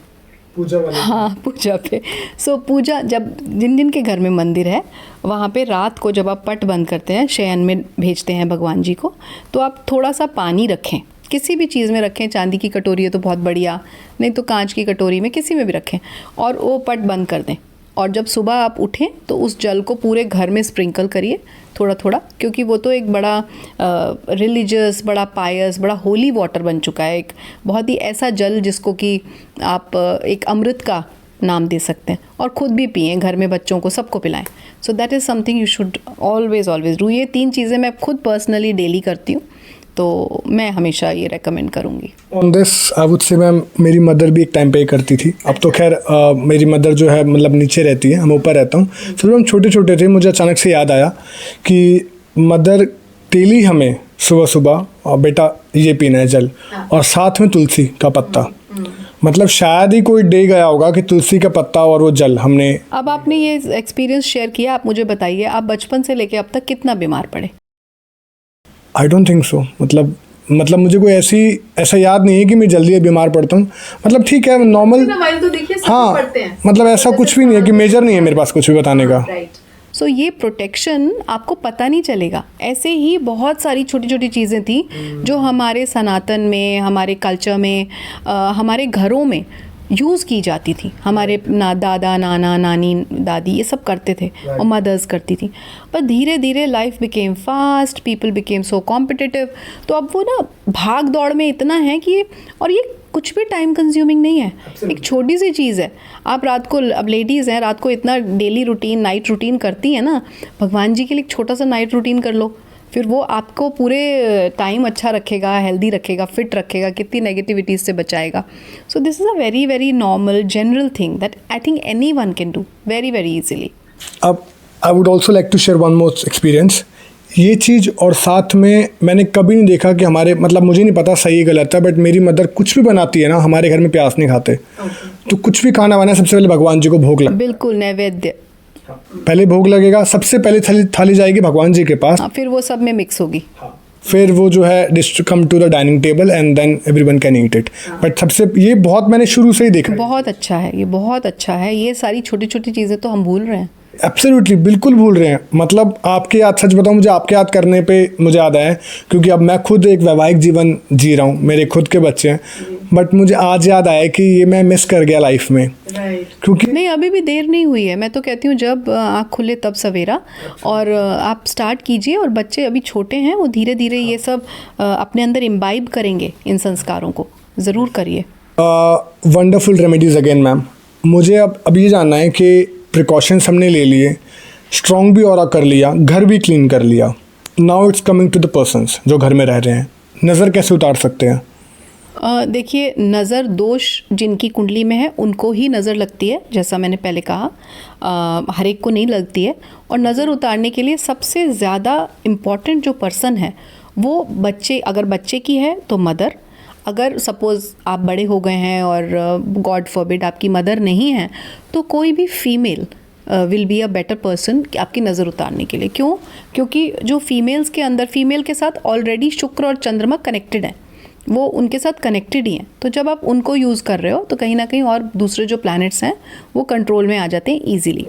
पूजा वाले। हाँ, पूजा पे। सो पूजा, जब जिन के घर में मंदिर है वहाँ पे रात को जब आप पट बंद करते हैं, शयन में भेजते हैं भगवान जी को, तो आप थोड़ा सा पानी रखें, किसी भी चीज़ में रखें। चांदी की कटोरी है तो बहुत बढ़िया, नहीं तो कांच की कटोरी में, किसी में भी रखें, और वो पट बंद कर दें। और जब सुबह आप उठें तो उस जल को पूरे घर में स्प्रिंकल करिए थोड़ा थोड़ा, क्योंकि वो तो एक बड़ा रिलीजियस, बड़ा पायस, बड़ा होली वाटर बन चुका है, एक बहुत ही ऐसा जल जिसको कि आप एक अमृत का नाम दे सकते हैं, और ख़ुद भी पिएं, घर में बच्चों को, सबको पिलाएं। So that is something you should always do. ये 3 चीज़ें मैं खुद पर्सनली डेली करती हूँ, तो मैं हमेशा ये रेकमेंड करूँगी। On this I would say ma'am, मेरी मदर भी एक टाइम पे करती थी। अब तो खैर मेरी मदर जो है मतलब नीचे रहती है, हम ऊपर रहता हूँ। फिर हम छोटे छोटे थे, मुझे अचानक से याद आया कि मदर डेली हमें सुबह सुबह, और बेटा ये पीना है जल, और साथ में तुलसी का पत्ता, मतलब शायद ही कोई डे गया होगा कि तुलसी का पत्ता और वो जल हमने। अब आपने ये एक्सपीरियंस शेयर किया, आप मुझे बताइए आप बचपन से लेके अब तक कितना बीमार पड़े? I don't think so. मतलब मुझे कोई ऐसा याद नहीं है कि मैं जल्दी बीमार पड़ता हूँ। मतलब ठीक है, नॉर्मल। तो देखिए हाँ, मतलब ऐसा कुछ भी नहीं है कि मेजर नहीं है मेरे पास कुछ भी बताने का। सो ये प्रोटेक्शन आपको पता नहीं चलेगा। ऐसे ही बहुत सारी छोटी छोटी चीज़ें थी जो हमारे सनातन में, हमारे कल्चर में, हमारे घरों में यूज़ की जाती थी। हमारे दादा, नाना, नानी, दादी ये सब करते थे और मदर्स करती थी। पर धीरे धीरे life became fast, people became so competitive. तो अब वो ना भाग दौड़ में इतना है कि, और ये कुछ भी टाइम कंज्यूमिंग नहीं है। एक छोटी सी चीज़ है, आप रात को, अब लेडीज़ हैं, रात को इतना डेली रूटीन, नाइट रूटीन करती हैं ना, भगवान जी के लिए एक छोटा सा नाइट रूटीन कर लो, फिर वो आपको पूरे टाइम अच्छा रखेगा, हेल्दी रखेगा, फिट रखेगा, कितनी नेगेटिविटीज़ से बचाएगा। So this is a very very normal general thing that I think anyone can do very very easily. अब I would also like to share one more experience. ये चीज़ और साथ में मैंने कभी नहीं देखा कि हमारे, मतलब मुझे नहीं पता सही गलत है, बट मेरी मदर कुछ भी बनाती है ना, हमारे घर में प्याज नहीं खाते। तो कुछ भी खाना बनाए सबसे पहले भगवान जी को भोग लग, बिल्कुल नैवेद्य, पहले भोग लगेगा, सबसे पहले थाली जाएगी भगवान जी के पास। हाँ, फिर वो सब में मिक्स होगी। फिर वो जो है dish come to the dining table and then everyone can eat it. But सबसे ये बहुत मैंने शुरू से ही देखा। बहुत अच्छा है, ये बहुत अच्छा है। ये सारी छोटी छोटी चीज़ें तो हम भूल रहे हैं। एब्सोल्युटली, बिल्कुल भूल रहे हैं। मतलब आपके याद, सच बताऊं, मुझे आपके याद करने पे मुझे याद आया है, क्योंकि अब मैं खुद एक वैवाहिक जीवन जी रहा हूँ, मेरे खुद के बच्चे हैं, बट मुझे आज याद आया कि ये मैं मिस कर गया लाइफ में। क्योंकि नहीं, अभी भी देर नहीं हुई है। मैं तो कहती हूँ जब आँख खुले तब सवेरा, और आप स्टार्ट कीजिए। और बच्चे अभी छोटे हैं, वो धीरे धीरे ये सब अपने अंदर इम्बाइब करेंगे, इन संस्कारों को ज़रूर करिए। Wonderful remedies again ma'am. मुझे अब ये जानना है कि प्रिकॉशंस हमने ले लिए, स्ट्रॉन्ग भी ऑरा कर लिया, घर भी क्लीन कर लिया, now it's coming to the persons जो घर में रह रहे हैं, नज़र कैसे उतार सकते हैं? देखिए, नज़र दोष जिनकी कुंडली में है उनको ही नज़र लगती है, जैसा मैंने पहले कहा, हर एक को नहीं लगती है। और नज़र उतारने के लिए सबसे ज़्यादा इम्पॉर्टेंट जो पर्सन है वो बच्चे, अगर बच्चे की है तो मदर, अगर सपोज़ आप बड़े हो गए हैं और गॉड फॉरबिड आपकी मदर नहीं है, तो कोई भी female will be a better person आपकी नज़र उतारने के लिए। क्यों? क्योंकि जो फीमेल्स के अंदर, फीमेल के साथ ऑलरेडी शुक्र और चंद्रमा कनेक्टेड हैं, वो उनके साथ कनेक्टेड ही हैं। तो जब आप उनको यूज़ कर रहे हो तो कहीं ना कहीं और दूसरे जो प्लैनेट्स हैं वो कंट्रोल में आ जाते हैं ईजीली।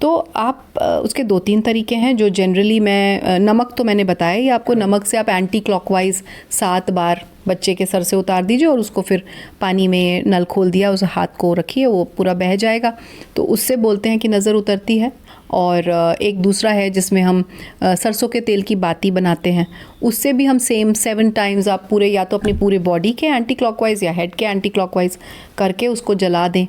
तो आप उसके 2-3 तरीके हैं जो जनरली मैं, नमक तो मैंने बताया ही आपको। नमक से आप एंटी क्लॉकवाइज 7 बार बच्चे के सर से उतार दीजिए, और उसको फिर पानी में नल खोल दिया, उस हाथ को रखिए, वो पूरा बह जाएगा। तो उससे बोलते हैं कि नज़र उतरती है। और एक दूसरा है जिसमें हम सरसों के तेल की बाती बनाते हैं, उससे भी हम सेम 7 टाइम्स आप पूरे, या तो अपनी पूरे बॉडी के एंटी क्लॉकवाइज या हेड के एंटी क्लॉकवाइज करके उसको जला दें।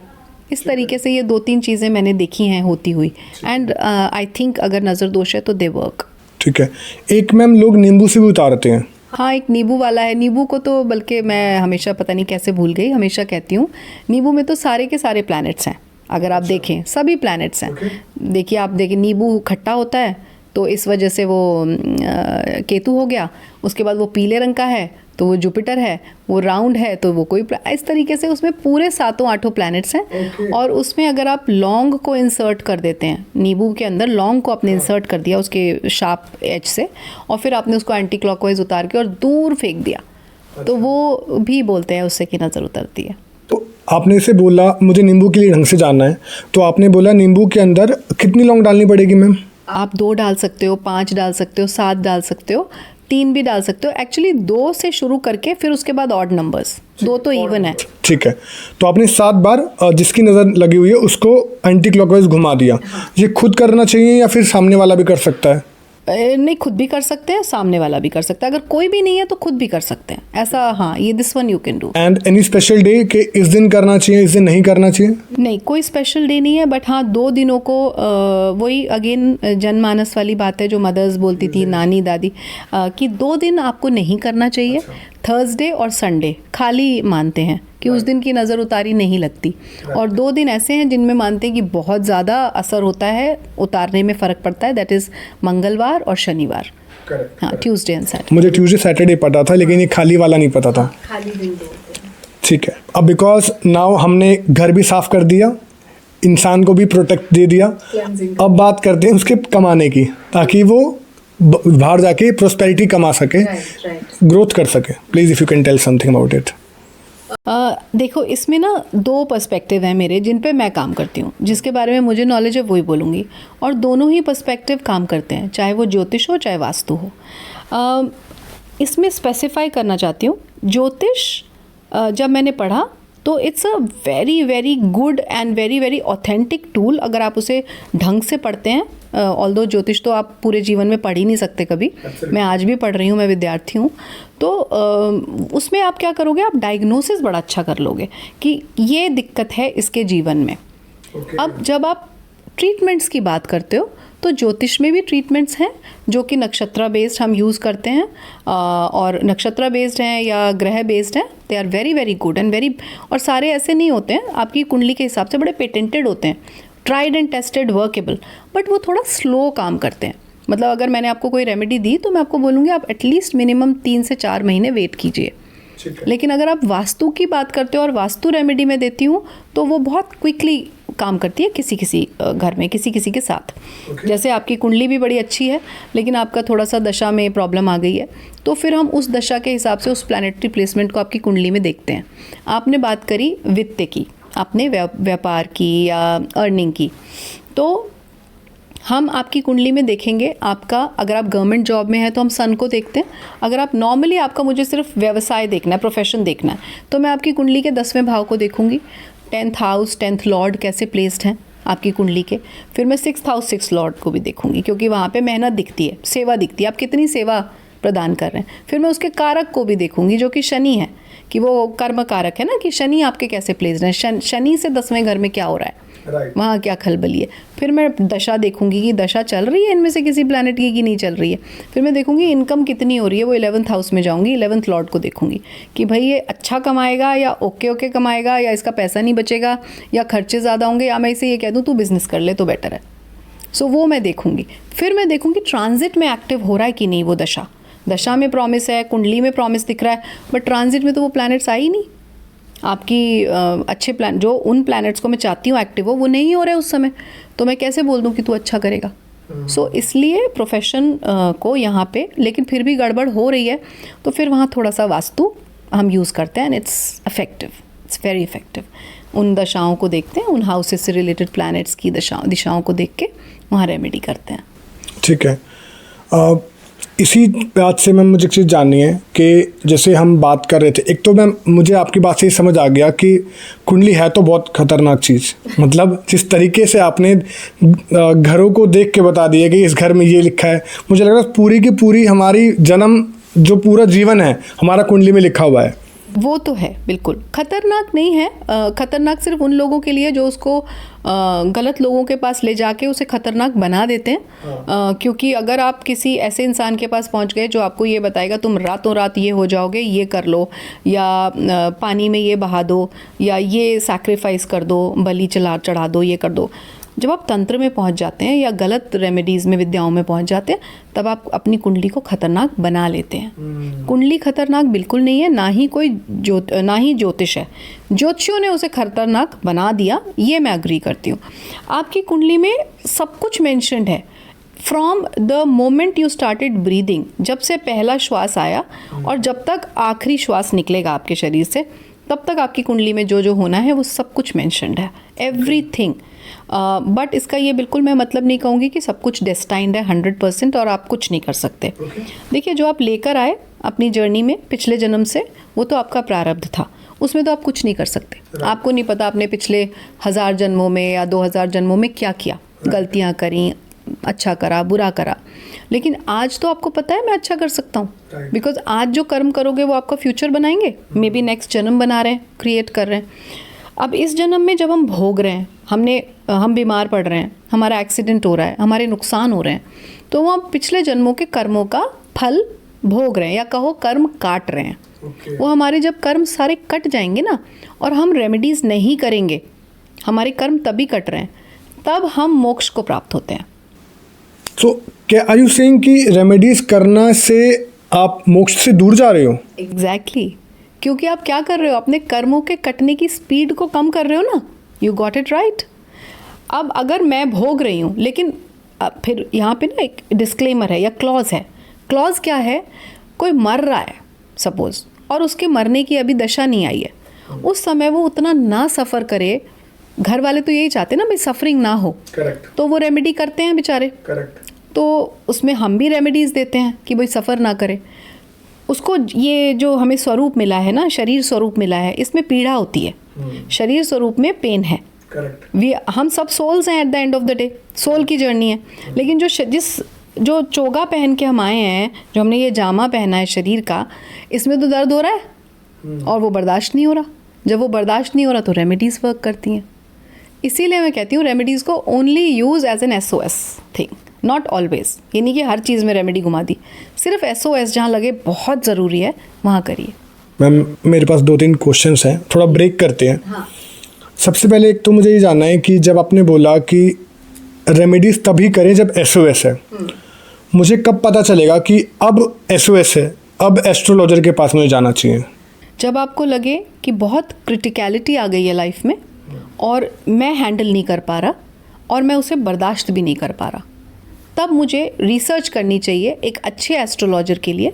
इस तरीके से ये 2-3 चीज़ें मैंने देखी हैं होती हुई, एंड आई थिंक अगर नज़र दोष है तो दे वर्क। ठीक है। एक मैम लोग नींबू से भी उतारते हैं। हाँ, एक नींबू वाला है। नींबू को तो बल्कि मैं हमेशा पता नहीं कैसे भूल गई, हमेशा कहती हूँ नींबू में तो सारे के सारे प्लैनेट्स हैं। अगर आप देखें सभी प्लैनेट्स हैं। देखिए, आप देखिए नींबू खट्टा होता है तो इस वजह से वो केतु हो गया। उसके बाद वो पीले रंग का है तो वो जुपिटर है, वो राउंड है तो वो कोई, इस तरीके से उसमें पूरे 7-8 प्लैनेट्स हैं। और उसमें अगर आप लौंग को इंसर्ट कर देते हैं, नींबू के अंदर लौंग को आपने इंसर्ट कर दिया उसके शार्प एज से, और फिर आपने उसको एंटी क्लॉकवाइज उतार के और दूर फेंक दिया, तो वो भी बोलते हैं उससे कि नज़र उतरती है। तो आपने इसे बोला मुझे नींबू के लिए ढंग से जानना है, तो आपने बोला नींबू के अंदर कितनी लौंग डालनी पड़ेगी मैम? आप 2 डाल सकते हो, 5 डाल सकते हो, 7 डाल सकते हो, 3 भी डाल सकते हो। एक्चुअली 2 से शुरू करके फिर उसके बाद ऑड नंबर्स, 2 तो इवन है। ठीक है। तो आपने 7 बार जिसकी नज़र लगी हुई है उसको एंटी क्लॉकवाइज घुमा दिया। ये खुद करना चाहिए या फिर सामने वाला भी कर सकता है? नहीं, खुद भी कर सकते हैं, सामने वाला भी कर सकता है। अगर कोई भी नहीं है तो खुद भी कर सकते हैं ऐसा। हाँ, ये this one you can do. And any special day कि इस दिन करना चाहिए, इस दिन नहीं करना चाहिए? नहीं, कोई स्पेशल डे नहीं है, बट हाँ 2 दिनों को वही अगेन जनमानस वाली बात है जो मदर्स बोलती थी, नानी दादी, कि 2 दिन आपको नहीं करना चाहिए। थर्सडे और संडे खाली मानते हैं कि उस दिन की नज़र उतारी नहीं लगती, और 2 दिन ऐसे हैं जिनमें मानते हैं कि बहुत ज़्यादा असर होता है, उतारने में फ़र्क पड़ता है, दैट इज़ मंगलवार और शनिवार। हाँ, ट्यूसडे एंड सैटरडे। मुझे ट्यूसडे सैटरडे पता था, लेकिन ये खाली वाला नहीं पता था। खाली दिन 2। ठीक है। अब बिकॉज नाउ हमने घर भी साफ कर दिया, इंसान को भी प्रोटेक्ट दे दिया, अब बात करते हैं उसके कमाने की, ताकि वो बाहर जाके प्रोस्पेरिटी कमा सके, ग्रोथ कर सके। Please if you can tell something about it. देखो, इसमें ना 2 पर्सपेक्टिव हैं मेरे, जिन पे मैं काम करती हूँ, जिसके बारे में मुझे नॉलेज है वही बोलूँगी, और दोनों ही पर्सपेक्टिव काम करते हैं, चाहे वो ज्योतिष हो चाहे वास्तु हो। इसमें स्पेसिफाई करना चाहती हूँ, ज्योतिष जब मैंने पढ़ा तो it's a very very good and very very authentic tool, अगर आप उसे ढंग से पढ़ते हैं। ऑल्दो ज्योतिष तो आप पूरे जीवन में पढ़ ही नहीं सकते कभी, मैं आज भी पढ़ रही हूँ, मैं विद्यार्थी हूँ, तो उसमें आप क्या करोगे, आप डायग्नोसिस बड़ा अच्छा कर लोगे कि ये दिक्कत है इसके जीवन में। अब जब आप ट्रीटमेंट्स की बात करते हो तो ज्योतिष में भी ट्रीटमेंट्स हैं जो कि नक्षत्र बेस्ड हम यूज़ करते हैं, और नक्षत्र बेस्ड हैं या ग्रह बेस्ड हैं, they are very very good and very, और सारे ऐसे नहीं होते हैं, आपकी कुंडली के हिसाब से बड़े पेटेंटेड होते हैं, tried and tested, workable, but वो थोड़ा स्लो काम करते हैं। मतलब अगर मैंने आपको कोई रेमेडी दी तो मैं आपको बोलूँगी आप एटलीस्ट मिनिमम 3 से 4 महीने वेट कीजिए। लेकिन अगर आप वास्तु की बात करते हो और वास्तु रेमेडी में देती हूँ तो वो बहुत क्विकली काम करती है किसी किसी घर में, किसी किसी के साथ। जैसे आपकी कुंडली भी बड़ी अच्छी है लेकिन आपका थोड़ा सा दशा में प्रॉब्लम आ गई है, तो फिर हम उस दशा के हिसाब से उस प्लैनेटरी प्लेसमेंट को आपकी कुंडली में देखते हैं। आपने बात करी वित्त की, आपने व्यापार की या अर्निंग की, तो हम आपकी कुंडली में देखेंगे आपका, अगर आप गवर्नमेंट जॉब में है तो हम सन को देखते हैं, अगर आप नॉर्मली आपका मुझे सिर्फ व्यवसाय देखना है, प्रोफेशन देखना है, तो मैं आपकी कुंडली के 10वें भाव को देखूंगी, 10th हाउस 10th लॉर्ड कैसे प्लेस्ड हैं आपकी कुंडली के, फिर मैं 6th हाउस 6th लॉर्ड को भी देखूंगी क्योंकि वहाँ पे मेहनत दिखती है, सेवा दिखती है, आप कितनी सेवा प्रदान कर रहे हैं। फिर मैं उसके कारक को भी देखूंगी जो कि शनि है, कि वो कर्म कारक है ना, कि शनि आपके कैसे प्लेस्ड हैं, शनि से 10वें घर में क्या हो रहा है, वहाँ क्या खलबली है। फिर मैं दशा देखूंगी कि दशा चल रही है इनमें से किसी प्लैनेट की कि नहीं चल रही है। फिर मैं देखूंगी इनकम कितनी हो रही है, वो 11th हाउस में जाऊंगी, 11th लॉर्ड को देखूंगी कि भाई ये अच्छा कमाएगा या ओके कमाएगा, या इसका पैसा नहीं बचेगा, या खर्चे ज़्यादा होंगे, या मैं इसे ये कह दूँ तू बिजनेस कर ले तो बेटर है। सो वो मैं देखूंगी। फिर मैं देखूंगी ट्रांजिट में एक्टिव हो रहा है कि नहीं वो दशा में प्रॉमिस है, कुंडली में प्रॉमिस दिख रहा है, बट ट्रांजिट में तो वो प्लैनेट्स आई ही नहीं। आपकी अच्छे प्लान, जो उन प्लैनेट्स को मैं चाहती हूँ एक्टिव हो, वो नहीं हो रहे उस समय, तो मैं कैसे बोल दूँ कि तू अच्छा करेगा। सो इसलिए प्रोफेशन को यहाँ पे, लेकिन फिर भी गड़बड़ हो रही है तो फिर वहाँ थोड़ा सा वास्तु हम यूज़ करते हैं, and it's effective, it's very effective. उन दशाओं को देखते हैं, उन हाउसेस से रिलेटेड प्लैनेट्स की दिशाओं को देख के वहाँ रेमेडी करते हैं। ठीक है। इसी बात से मैम मुझे एक चीज़ जाननी है कि जैसे हम बात कर रहे थे, एक तो मैम मुझे आपकी बात से ही समझ आ गया कि कुंडली है तो बहुत ख़तरनाक चीज़, मतलब जिस तरीके से आपने घरों को देख के बता दिया कि इस घर में ये लिखा है, मुझे लग रहा है पूरी की पूरी हमारी जन्म जो पूरा जीवन है हमारा कुंडली में लिखा हुआ है। वो तो है, बिल्कुल खतरनाक नहीं है। खतरनाक सिर्फ उन लोगों के लिए जो उसको गलत लोगों के पास ले जाके उसे खतरनाक बना देते हैं। क्योंकि अगर आप किसी ऐसे इंसान के पास पहुंच गए जो आपको ये बताएगा तुम रातों रात ये हो जाओगे, ये कर लो, या पानी में ये बहा दो, या ये सैक्रिफाइस कर दो, बलि चढ़ा दो, ये कर दो, जब आप तंत्र में पहुंच जाते हैं या गलत रेमेडीज़ में, विद्याओं में पहुंच जाते हैं, तब आप अपनी कुंडली को खतरनाक बना लेते हैं। कुंडली खतरनाक बिल्कुल नहीं है, ना ही ज्योतिष है, ज्योतिषियों ने उसे खतरनाक बना दिया, ये मैं अग्री करती हूँ। आपकी कुंडली में सब कुछ मेंशन्ड है, from the moment you started breathing, जब से पहला श्वास आया और जब तक आखिरी श्वास निकलेगा आपके शरीर से, तब तक आपकी कुंडली में जो जो होना है वो सब कुछ मेंशन्ड है, एवरीथिंग। बट इसका ये बिल्कुल मैं मतलब नहीं कहूँगी कि सब कुछ डेस्टाइंड है 100% और आप कुछ नहीं कर सकते। देखिए, जो आप लेकर आए अपनी जर्नी में पिछले जन्म से, वो तो आपका प्रारब्ध था, उसमें तो आप कुछ नहीं कर सकते। आपको नहीं पता आपने पिछले 1000 जन्मों में या 2000 जन्मों में क्या किया, गलतियाँ करी, अच्छा करा, बुरा करा, लेकिन आज तो आपको पता है मैं अच्छा कर सकता हूँ, बिकॉज आज जो कर्म करोगे वो आपका फ्यूचर बनाएंगे, मे बी नेक्स्ट जन्म बना रहे हैं, क्रिएट कर रहे हैं। अब इस जन्म में जब हम भोग रहे हैं, हम बीमार पड़ रहे हैं, हमारा एक्सीडेंट हो रहा है, हमारे नुकसान हो रहे हैं, तो वो हम पिछले जन्मों के कर्मों का फल भोग रहे हैं, या कहो कर्म काट रहे हैं। वो हमारे जब कर्म सारे कट जाएंगे ना, और हम रेमेडीज़ नहीं करेंगे, हमारे कर्म तभी कट रहे हैं, तब हम मोक्ष को प्राप्त होते हैं। सो क्या आर यू सेइंग कि रेमेडीज करना से आप मोक्ष से दूर जा रहे हो? एग्जैक्टली, क्योंकि आप क्या कर रहे हो, अपने कर्मों के कटने की स्पीड को कम कर रहे हो ना. You got it right. अब अगर मैं भोग रही हूँ, लेकिन फिर यहाँ पे ना एक डिस्क्लेमर है या क्लॉज है. क्लॉज क्या है, कोई मर रहा है सपोज, और उसके मरने की अभी दशा नहीं आई है, उस समय वो उतना ना सफ़र करे. घर वाले तो यही चाहते हैं ना भाई सफरिंग ना हो. करेक्ट. तो वो रेमेडी करते हैं बेचारे. करेक्ट. तो उसमें हम भी रेमेडीज़ देते हैं कि भाई सफ़र ना करे उसको. ये जो हमें स्वरूप मिला है ना, शरीर स्वरूप मिला है, इसमें पीड़ा होती है. शरीर स्वरूप में पेन है. करेक्ट. हम सब सोल्स हैं at the end of the day. Soul की जर्नी है. लेकिन जो चोगा पहन के हम आए हैं, जो हमने ये जामा पहना है शरीर का, इसमें तो दर्द हो रहा है और वो बर्दाश्त नहीं हो रहा. जब वो बर्दाश्त नहीं हो रहा तो रेमेडीज़ वर्क करती हैं. इसीलिए मैं कहती हूँ रेमेडीज़ को only use as an SOS thing, not always. ये नहीं कि हर चीज़ में रेमेडी घुमा दी. सिर्फ SOS जहाँ लगे बहुत ज़रूरी है वहाँ करिए. मैम मेरे पास 2-3 क्वेश्चंस हैं, थोड़ा ब्रेक करते हैं. हाँ. सबसे पहले एक तो मुझे ये जानना है कि जब आपने बोला कि रेमेडीज़ तभी करें जब SOS है, मुझे कब पता चलेगा कि अब SOS है, अब एस्ट्रोलॉजर के पास मुझे जाना चाहिए? जब आपको लगे कि बहुत क्रिटिकलिटी आ गई है लाइफ में और मैं हैंडल नहीं कर पा रहा और मैं उसे बर्दाश्त भी नहीं कर पा रहा, तब मुझे रिसर्च करनी चाहिए एक अच्छे एस्ट्रोलॉजर के लिए.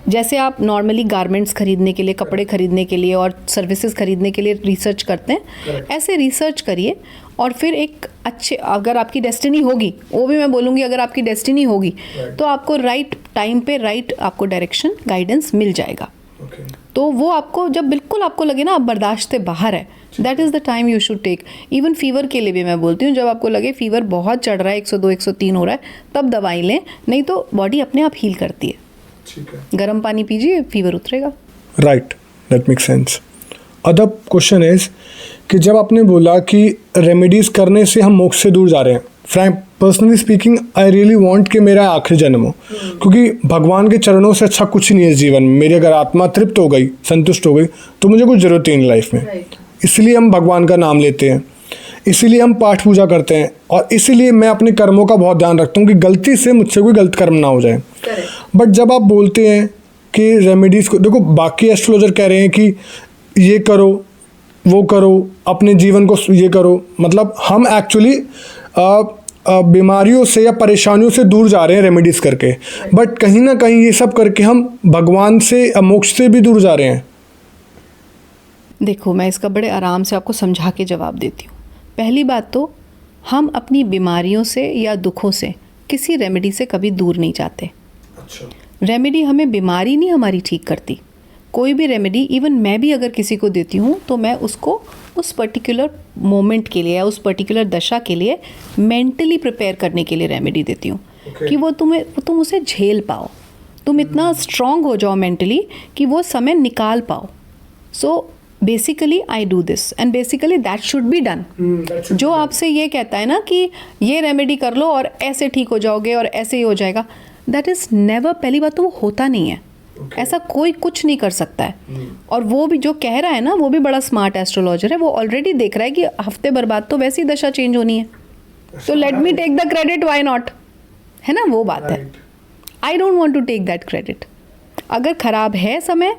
जैसे आप नॉर्मली गारमेंट्स खरीदने के लिए, कपड़े खरीदने के लिए और सर्विसेज खरीदने के लिए रिसर्च करते हैं, ऐसे रिसर्च करिए. और फिर एक अच्छे, अगर आपकी डेस्टिनी होगी, वो भी मैं बोलूँगी अगर आपकी डेस्टिनी होगी तो आपको राइट टाइम पे राइट आपको डायरेक्शन गाइडेंस मिल जाएगा. तो वो आपको जब बिल्कुल आपको लगे ना आप बर्दाश्त से बाहर है, that is the time you should take. Even fever के लिए भी मैं बोलती हूँ, जब आपको लगे फीवर बहुत चढ़ रहा है, 102 103 हो रहा है, तब दवाई लें, नहीं तो बॉडी अपने आप हील करती है. ठीक है. गर्म पानी पीजिए, फीवर उतरेगा. Right, that make sense. Other question is कि जब आपने बोला कि रेमेडीज़ करने से हम मोक्ष से दूर जा रहे हैं, Frank personally speaking I really want कि मेरा आखिरी जन्म हो, क्योंकि भगवान के चरणों से अच्छा कुछ नहीं है इस जीवन में. मेरी अगर आत्मा तृप्त हो गई, संतुष्ट हो गई, तो मुझे कुछ ज़रूरत ही नहीं लाइफ में. इसलिए हम भगवान का नाम लेते हैं, इसीलिए हम पाठ पूजा करते हैं, और इसीलिए मैं अपने कर्मों का बहुत ध्यान रखता हूँ कि गलती से मुझसे कोई गलत कर्म ना हो जाए. बट जब आप बोलते हैं कि रेमेडीज़ को, देखो बाकी एस्ट्रोलॉजर कह रहे हैं कि ये करो, वो करो, अपने जीवन को ये करो, मतलब हम एक्चुअली बीमारियों से या परेशानियों से दूर जा रहे हैं रेमेडीज़ करके, बट कहीं ना कहीं ये सब करके हम भगवान से, मोक्ष से भी दूर जा रहे हैं. देखो मैं इसका बड़े आराम से आपको समझा के जवाब देती हूँ. पहली बात तो हम अपनी बीमारियों से या दुखों से किसी रेमेडी से कभी दूर नहीं जाते. अच्छा. रेमेडी हमें बीमारी नहीं हमारी ठीक करती. कोई भी रेमेडी, इवन मैं भी अगर किसी को देती हूँ तो मैं उसको उस पर्टिकुलर मोमेंट के लिए या उस पर्टिकुलर दशा के लिए मेंटली प्रिपेयर करने के लिए रेमेडी देती हूँ. कि वो तुम उसे झेल पाओ, तुम इतना स्ट्रांग हो जाओ मेंटली कि वो समय निकाल पाओ. So basically I do this and basically that should be done. जो आपसे ये कहता है ना कि ये रेमेडी कर लो और ऐसे ठीक हो जाओगे और ऐसे ही हो जाएगा, दैट इज़ नेवर. पहली बात तो वो होता नहीं है. ऐसा कोई कुछ नहीं कर सकता है. और वो भी जो कह रहा है ना, वो भी बड़ा स्मार्ट एस्ट्रोलॉजर है. वो ऑलरेडी देख रहा है कि हफ्ते भर बाद तो वैसी दशा चेंज होनी है, तो let me take the credit, why not, है ना, वो बात है. I don't want to take that credit. अगर ख़राब है समय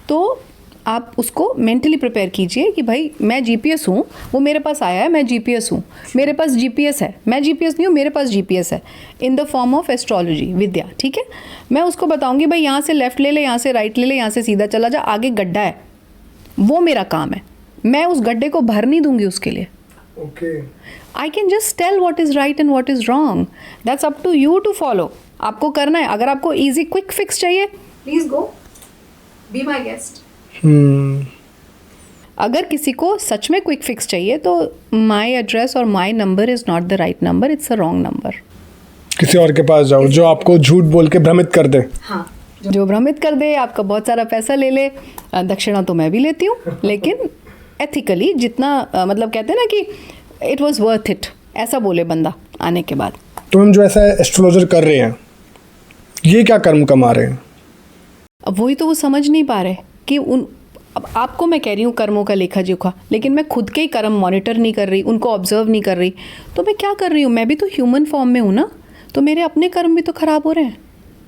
तो आप उसको मेंटली प्रिपेयर कीजिए कि भाई मैं GPS हूँ, वो मेरे पास आया है, मैं GPS हूँ, मेरे पास GPS है, मैं GPS नहीं हूँ, मेरे पास GPS है, in the form of astrology विद्या. ठीक है, मैं उसको बताऊँगी भाई यहाँ से लेफ़्ट ले ले, यहाँ से राइट ले ले, यहाँ से सीधा चला जा, आगे गड्ढा है, वो मेरा काम है. मैं उस गड्ढे को भर नहीं दूंगी उसके लिए. Okay. I can just tell what is right and what is wrong. That's up to you to follow. आपको करना है. अगर आपको ईजी क्विक फिक्स चाहिए, please go, be my guest. अगर किसी को सच में क्विक फिक्स चाहिए तो माई एड्रेस और my number is not the right number, it's a wrong number. किसी और के पास जाओ जो आपको झूठ बोल के भ्रमित कर दे. हाँ, जो भ्रमित कर दे, आपका बहुत सारा पैसा ले ले. दक्षिणा तो मैं भी लेती हूँ, लेकिन एथिकली जितना मतलब कहते हैं ना कि इट वॉज वर्थ इट, ऐसा बोले बंदा आने के बाद. तो हम जो ऐसा एस्ट्रोलॉजर कर रहे हैं, ये क्या कर्म कमा रहे हैं? अब वही तो वो समझ नहीं पा रहे कि अब आपको मैं कह रही हूँ कर्मों का लेखा जोखा, लेकिन मैं खुद के ही कर्म मॉनिटर नहीं कर रही, उनको ऑब्जर्व नहीं कर रही, तो मैं क्या कर रही हूँ? मैं भी तो ह्यूमन फॉर्म में हूँ ना, तो मेरे अपने कर्म भी तो ख़राब हो रहे हैं.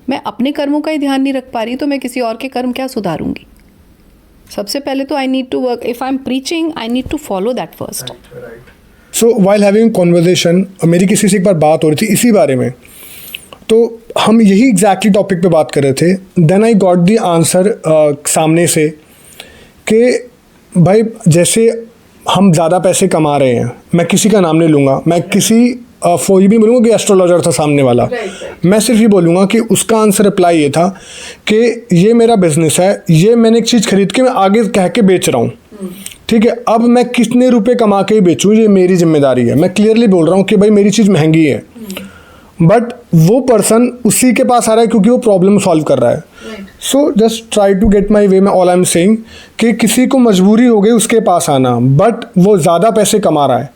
मैं अपने कर्मों का ही ध्यान नहीं रख पा रही, तो मैं किसी और के कर्म क्या सुधारूंगी? सबसे पहले तो I need to work, if I am preaching I need to follow that first. So while having conversation, मेरी किसी से एक बार बात हो रही थी इसी बारे में, तो हम यही एग्जैक्टली टॉपिक पे बात कर रहे थे. Then I got the answer सामने से कि भाई जैसे हम ज़्यादा पैसे कमा रहे हैं, मैं किसी का नाम नहीं लूँगा, मैं किसी ये भी बोलूँगा कि एस्ट्रोलॉजर था सामने वाला, मैं सिर्फ ये बोलूँगा कि उसका आंसर रिप्लाई ये था कि ये मेरा बिजनेस है, ये मैंने एक चीज़ खरीद के मैं आगे कह के बेच रहा हूँ, ठीक है, अब मैं कितने रुपए कमा के ही बेचूँ ये मेरी जिम्मेदारी है. मैं क्लियरली बोल रहा हूँ कि भाई मेरी चीज़ महंगी है, बट वो पर्सन उसी के पास आ रहा है क्योंकि वो प्रॉब्लम सॉल्व कर रहा है. So just try to get my way. मैं ऑल आई एम सेइंग कि किसी को मजबूरी हो गई उसके पास आना, बट वो ज़्यादा पैसे कमा रहा है.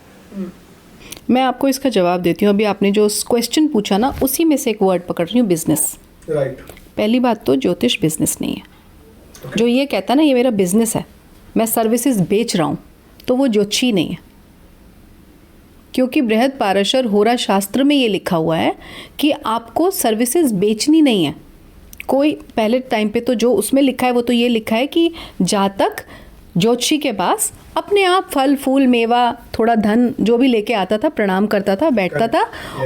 मैं आपको इसका जवाब देती हूँ. अभी आपने जो क्वेश्चन पूछा ना, उसी में से एक वर्ड पकड़ रही हूँ, बिजनेस. राइट. पहली बात तो ज्योतिष बिजनेस नहीं है. जो ये कहता है ना ये मेरा बिजनेस है, मैं सर्विसेज बेच रहा हूँ, तो वो ज्योतिषी नहीं है. क्योंकि बृहद पाराशर होरा शास्त्र में ये लिखा हुआ है कि आपको सर्विसेज बेचनी नहीं है. कोई पहले टाइम पे तो जो उसमें लिखा है वो तो ये लिखा है कि जातक ज्योतिषी के पास अपने आप फल फूल मेवा थोड़ा धन जो भी लेके आता था, प्रणाम करता था, बैठता था,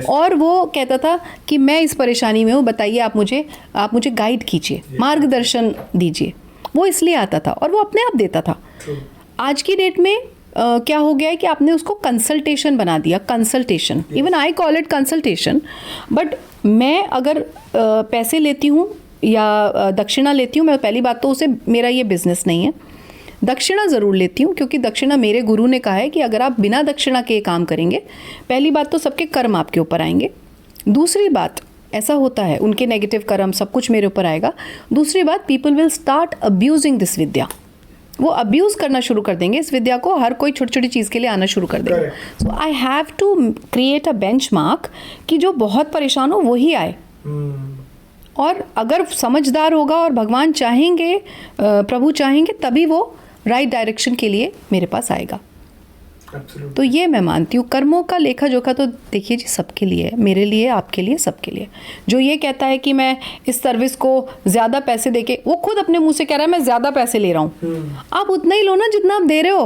और वो कहता था कि मैं इस परेशानी में हूँ, बताइए आप मुझे गाइड कीजिए, मार्गदर्शन दीजिए. वो इसलिए आता था और वो अपने आप देता था. आज की डेट में क्या हो गया है कि आपने उसको कंसल्टेशन बना दिया. Consultation, even I call it consultation. But मैं अगर पैसे लेती हूँ या दक्षिणा लेती हूँ, मैं पहली बात तो उसे मेरा ये बिजनेस नहीं है. दक्षिणा ज़रूर लेती हूँ क्योंकि दक्षिणा मेरे गुरु ने कहा है कि अगर आप बिना दक्षिणा के काम करेंगे, पहली बात तो सबके कर्म आपके ऊपर आएंगे. दूसरी बात, ऐसा होता है उनके नेगेटिव कर्म सब कुछ मेरे ऊपर आएगा. दूसरी बात, people will start abusing this विद्या. वो अब्यूज़ करना शुरू कर देंगे इस विद्या को, हर कोई छोटी छोटी चीज़ के लिए आना शुरू कर देंगे. So I have to create a benchmark कि जो बहुत परेशान हो वही आए. और अगर समझदार होगा और भगवान चाहेंगे, प्रभु चाहेंगे, तभी वो राइट डायरेक्शन के लिए मेरे पास आएगा. तो ये मैं मानती हूँ. कर्मों का लेखा जोखा तो देखिए जी सबके लिए है, मेरे लिए, आपके लिए, सबके लिए. जो ये कहता है कि मैं इस सर्विस को ज़्यादा पैसे देके, वो खुद अपने मुंह से कह रहा है मैं ज़्यादा पैसे ले रहा हूँ. आप उतना ही लो ना जितना आप दे रहे हो,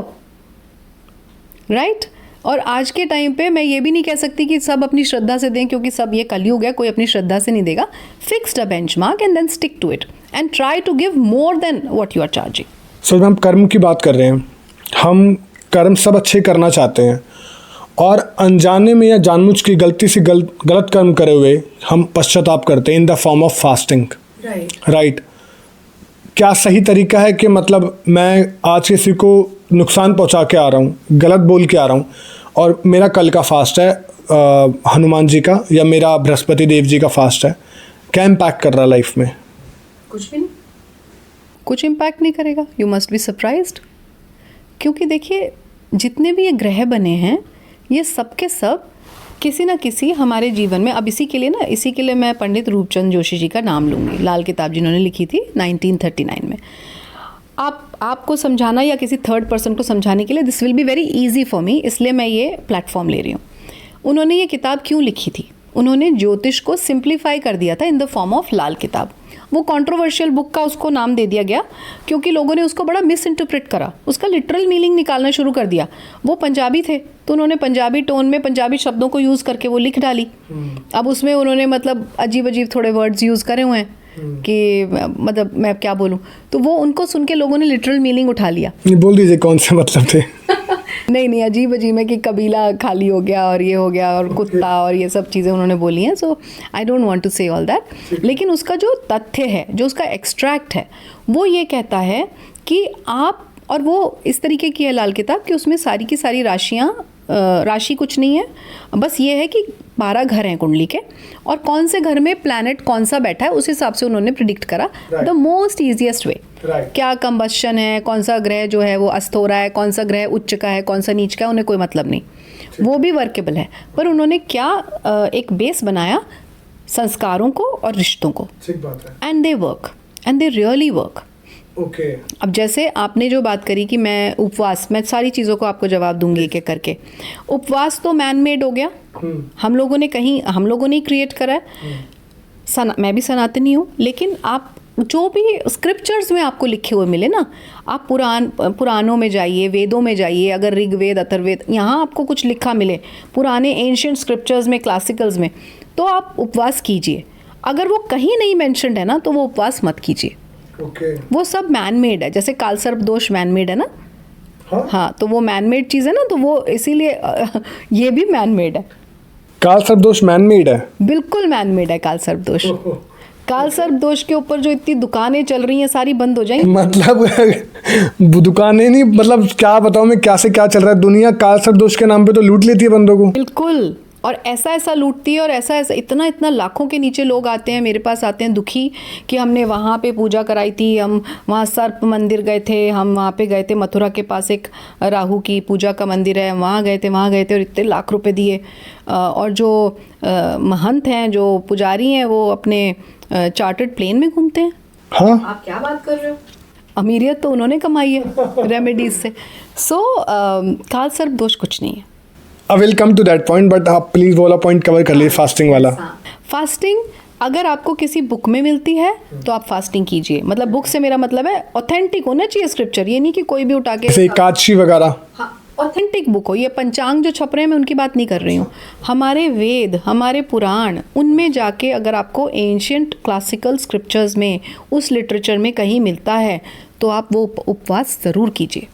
राइट. और आज के टाइम पे मैं ये भी नहीं कह सकती कि सब अपनी श्रद्धा से दें, क्योंकि सब ये कलयुग है, कोई अपनी श्रद्धा से नहीं देगा. Fixed a benchmark and then stick to it and try to give more than what you are charging. So हम कर्म की बात कर रहे हैं, हम कर्म सब अच्छे करना चाहते हैं और अनजाने में या जानबूझ की गलती से गलत कर्म करे हुए हम पश्चाताप करते हैं इन the form of fasting. Right. क्या सही तरीका है कि मतलब मैं आज किसी को नुकसान पहुंचा के आ रहा हूँ, गलत बोल के आ रहा हूँ, और मेरा कल का फास्ट है हनुमान जी का या मेरा बृहस्पति देव जी का फास्ट है, क्या इम्पैक्ट कर रहा है लाइफ में? कुछ भी नहीं, कुछ इम्पैक्ट नहीं करेगा. You must be surprised. क्योंकि देखिए जितने भी ये ग्रह बने हैं ये सब के सब किसी ना किसी हमारे जीवन में, अब इसी के लिए मैं पंडित रूपचंद जोशी जी का नाम लूँगी. लाल किताब जिन्होंने लिखी थी 1939 में. आपको समझाना या किसी थर्ड पर्सन को समझाने के लिए this will be very easy for me, इसलिए मैं ये प्लेटफॉर्म ले रही हूँ. उन्होंने ये किताब क्यों लिखी थी? उन्होंने ज्योतिष को सिंप्लीफाई कर दिया था इन द फॉर्म ऑफ लाल किताब. वो कंट्रोवर्शियल बुक का उसको नाम दे दिया गया क्योंकि लोगों ने उसको बड़ा मिस इंटरप्रेट करा, उसका लिटरल मीनिंग निकालना शुरू कर दिया. वो पंजाबी थे तो उन्होंने पंजाबी टोन में पंजाबी शब्दों को यूज़ करके वो लिख डाली. अब उसमें उन्होंने मतलब अजीब अजीब थोड़े वर्ड्स यूज़ करे हुए हैं कि मतलब मैं क्या बोलूँ, तो वो उनको सुन के लोगों ने लिटरल मीनिंग उठा लिया. बोल दीजिए कौन से मतलब थे. नहीं अजीब अजीब है कि कबीला खाली हो गया और ये हो गया और कुत्ता और ये सब चीज़ें उन्होंने बोली हैं. सो आई डोंट वांट टू से ऑल दैट. लेकिन उसका जो तथ्य है, जो उसका एक्सट्रैक्ट है, वो ये कहता है कि आप, और वो इस तरीके की है लाल किताब कि उसमें सारी की सारी राशि कुछ नहीं है, बस ये है कि 12 घर हैं कुंडली के और कौन से घर में प्लैनेट कौन सा बैठा है उस हिसाब से उन्होंने प्रिडिक्ट करा द मोस्ट ईजिएस्ट वे. क्या कंबस्शन है, कौन सा ग्रह जो है वो अस्त हो रहा है, कौन सा ग्रह उच्च का है, कौन सा नीच का है, उन्हें कोई मतलब नहीं. वो भी वर्केबल है. पर उन्होंने क्या एक बेस बनाया संस्कारों को और रिश्तों को. And they work, and they really work. Okay. अब जैसे आपने जो बात करी कि मैं उपवास, मैं सारी चीज़ों को आपको जवाब दूंगी एक एक करके. उपवास तो मैन मेड हो गया, हम लोगों ने ही क्रिएट करा है. मैं भी सनातनी हूँ, लेकिन आप जो भी स्क्रिप्चर्स में आपको लिखे हुए मिले ना, आप पुराणों में जाइए, वेदों में जाइए, अगर ऋग्वेद अथर्ववेद यहाँ आपको कुछ लिखा मिले पुराने एंशिएंट स्क्रिप्चर्स में, क्लासिकल्स में, तो आप उपवास कीजिए। अगर वो कहीं नहीं मेंशन्ड है ना तो वो उपवास मत कीजिए। वो सब मैन मेड है, जैसे कालसर्प दोष मैन मेड है ना। हाँ, तो वो मैन मेड चीज़ है ना, तो वो इसीलिए ये भी मैन मेड है। कालसर्प दोष मैन मेड है? बिल्कुल मैन मेड है कालसर्प दोष। कालसर्प दोष के ऊपर जो इतनी दुकानें चल रही हैं सारी बंद हो जाएंगी। मतलब दुकानें नहीं, मतलब क्या बताऊं मैं, क्या से क्या चल रहा है दुनिया कालसर्प दोष के नाम पे तो लूट लेती है बंदों को। बिल्कुल, और ऐसा लूटती है, और ऐसा इतना लाखों के नीचे लोग आते हैं, मेरे पास आते हैं दुखी कि हमने वहाँ पे पूजा कराई थी, हम वहाँ सर्प मंदिर गए थे, हम वहाँ पे गए थे, मथुरा के पास एक राहु की पूजा का मंदिर है, वहाँ गए थे और इतने लाख रुपए दिए। और जो महंत हैं, जो पुजारी हैं, वो अपने चार्टर्ड प्लेन में घूमते हैं। हाँ, आप क्या बात कर रहे हो? अमीरियत तो उन्होंने कमाई है रेमेडीज से। सो कालसर्प दोष कुछ नहीं है। I will come to that point, but आप प्लीज वो वाला पॉइंट कवर कर लीजिए, फास्टिंग वाला। फास्टिंग अगर आपको किसी बुक में मिलती है तो आप फास्टिंग कीजिए। मतलब बुक से मेरा मतलब है ऑथेंटिक होना चाहिए स्क्रिप्चर, ये नहीं कि कोई भी उठा के, जैसे एकादशी वगैरह। हाँ, ऑथेंटिक बुक हो। ये पंचांग जो छप रहे हैं मैं उनकी बात नहीं कर रही हूँ। हमारे वेद, हमारे पुराण, उनमें जाके अगर आपको एंशिएंट क्लासिकल स्क्रिप्चर्स में, उस लिटरेचर में कहीं मिलता है तो आप वो उपवास ज़रूर कीजिए।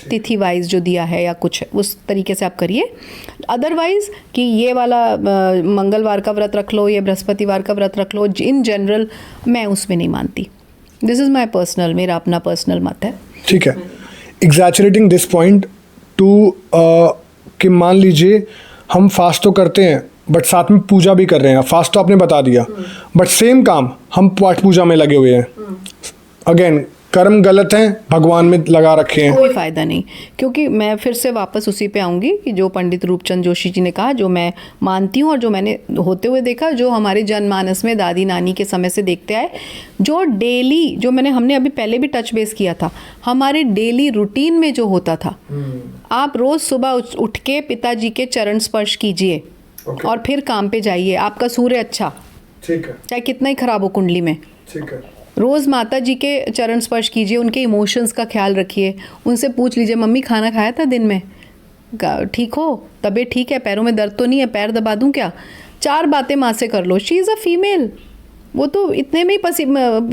तिथि वाइज जो दिया है या कुछ उस तरीके से आप करिए। अदरवाइज कि ये वाला मंगलवार का व्रत रख लो, ये बृहस्पतिवार का व्रत रख लो, इन जनरल मैं उसमें नहीं मानती। दिस इज़ माई पर्सनल, मेरा अपना पर्सनल मत है। ठीक है, एग्जैचुरेटिंग दिस पॉइंट टू कि मान लीजिए हम फास्ट तो करते हैं बट साथ में पूजा भी कर रहे हैं। फास्ट तो आपने बता दिया, बट सेम काम हम पाठ पूजा में लगे हुए हैं। अगेन कर्म गलत हैं, भगवान में लगा रखे हैं, कोई फ़ायदा नहीं। क्योंकि मैं फिर से वापस उसी पे आऊँगी कि जो पंडित रूपचंद जोशी जी ने कहा, जो मैं मानती हूँ और जो मैंने होते हुए देखा, जो हमारे जनमानस में दादी नानी के समय से देखते आए, जो डेली, जो हमने अभी पहले भी टच बेस किया था, हमारे डेली रूटीन में जो होता था, आप रोज़ सुबह उठ के पिताजी के चरण स्पर्श कीजिए और फिर काम पे जाइए। आपका सूर्य अच्छा, ठीक है, चाहे कितना ही खराब हो कुंडली में, ठीक है, रोज़ माता जी के चरण स्पर्श कीजिए, उनके इमोशंस का ख्याल रखिए, उनसे पूछ लीजिए मम्मी खाना खाया था दिन में, ठीक हो, तबीयत ठीक है, पैरों में दर्द तो नहीं है, पैर दबा दूं क्या? 4 बातें माँ से कर लो। शी इज़ अ फीमेल, वो तो इतने में ही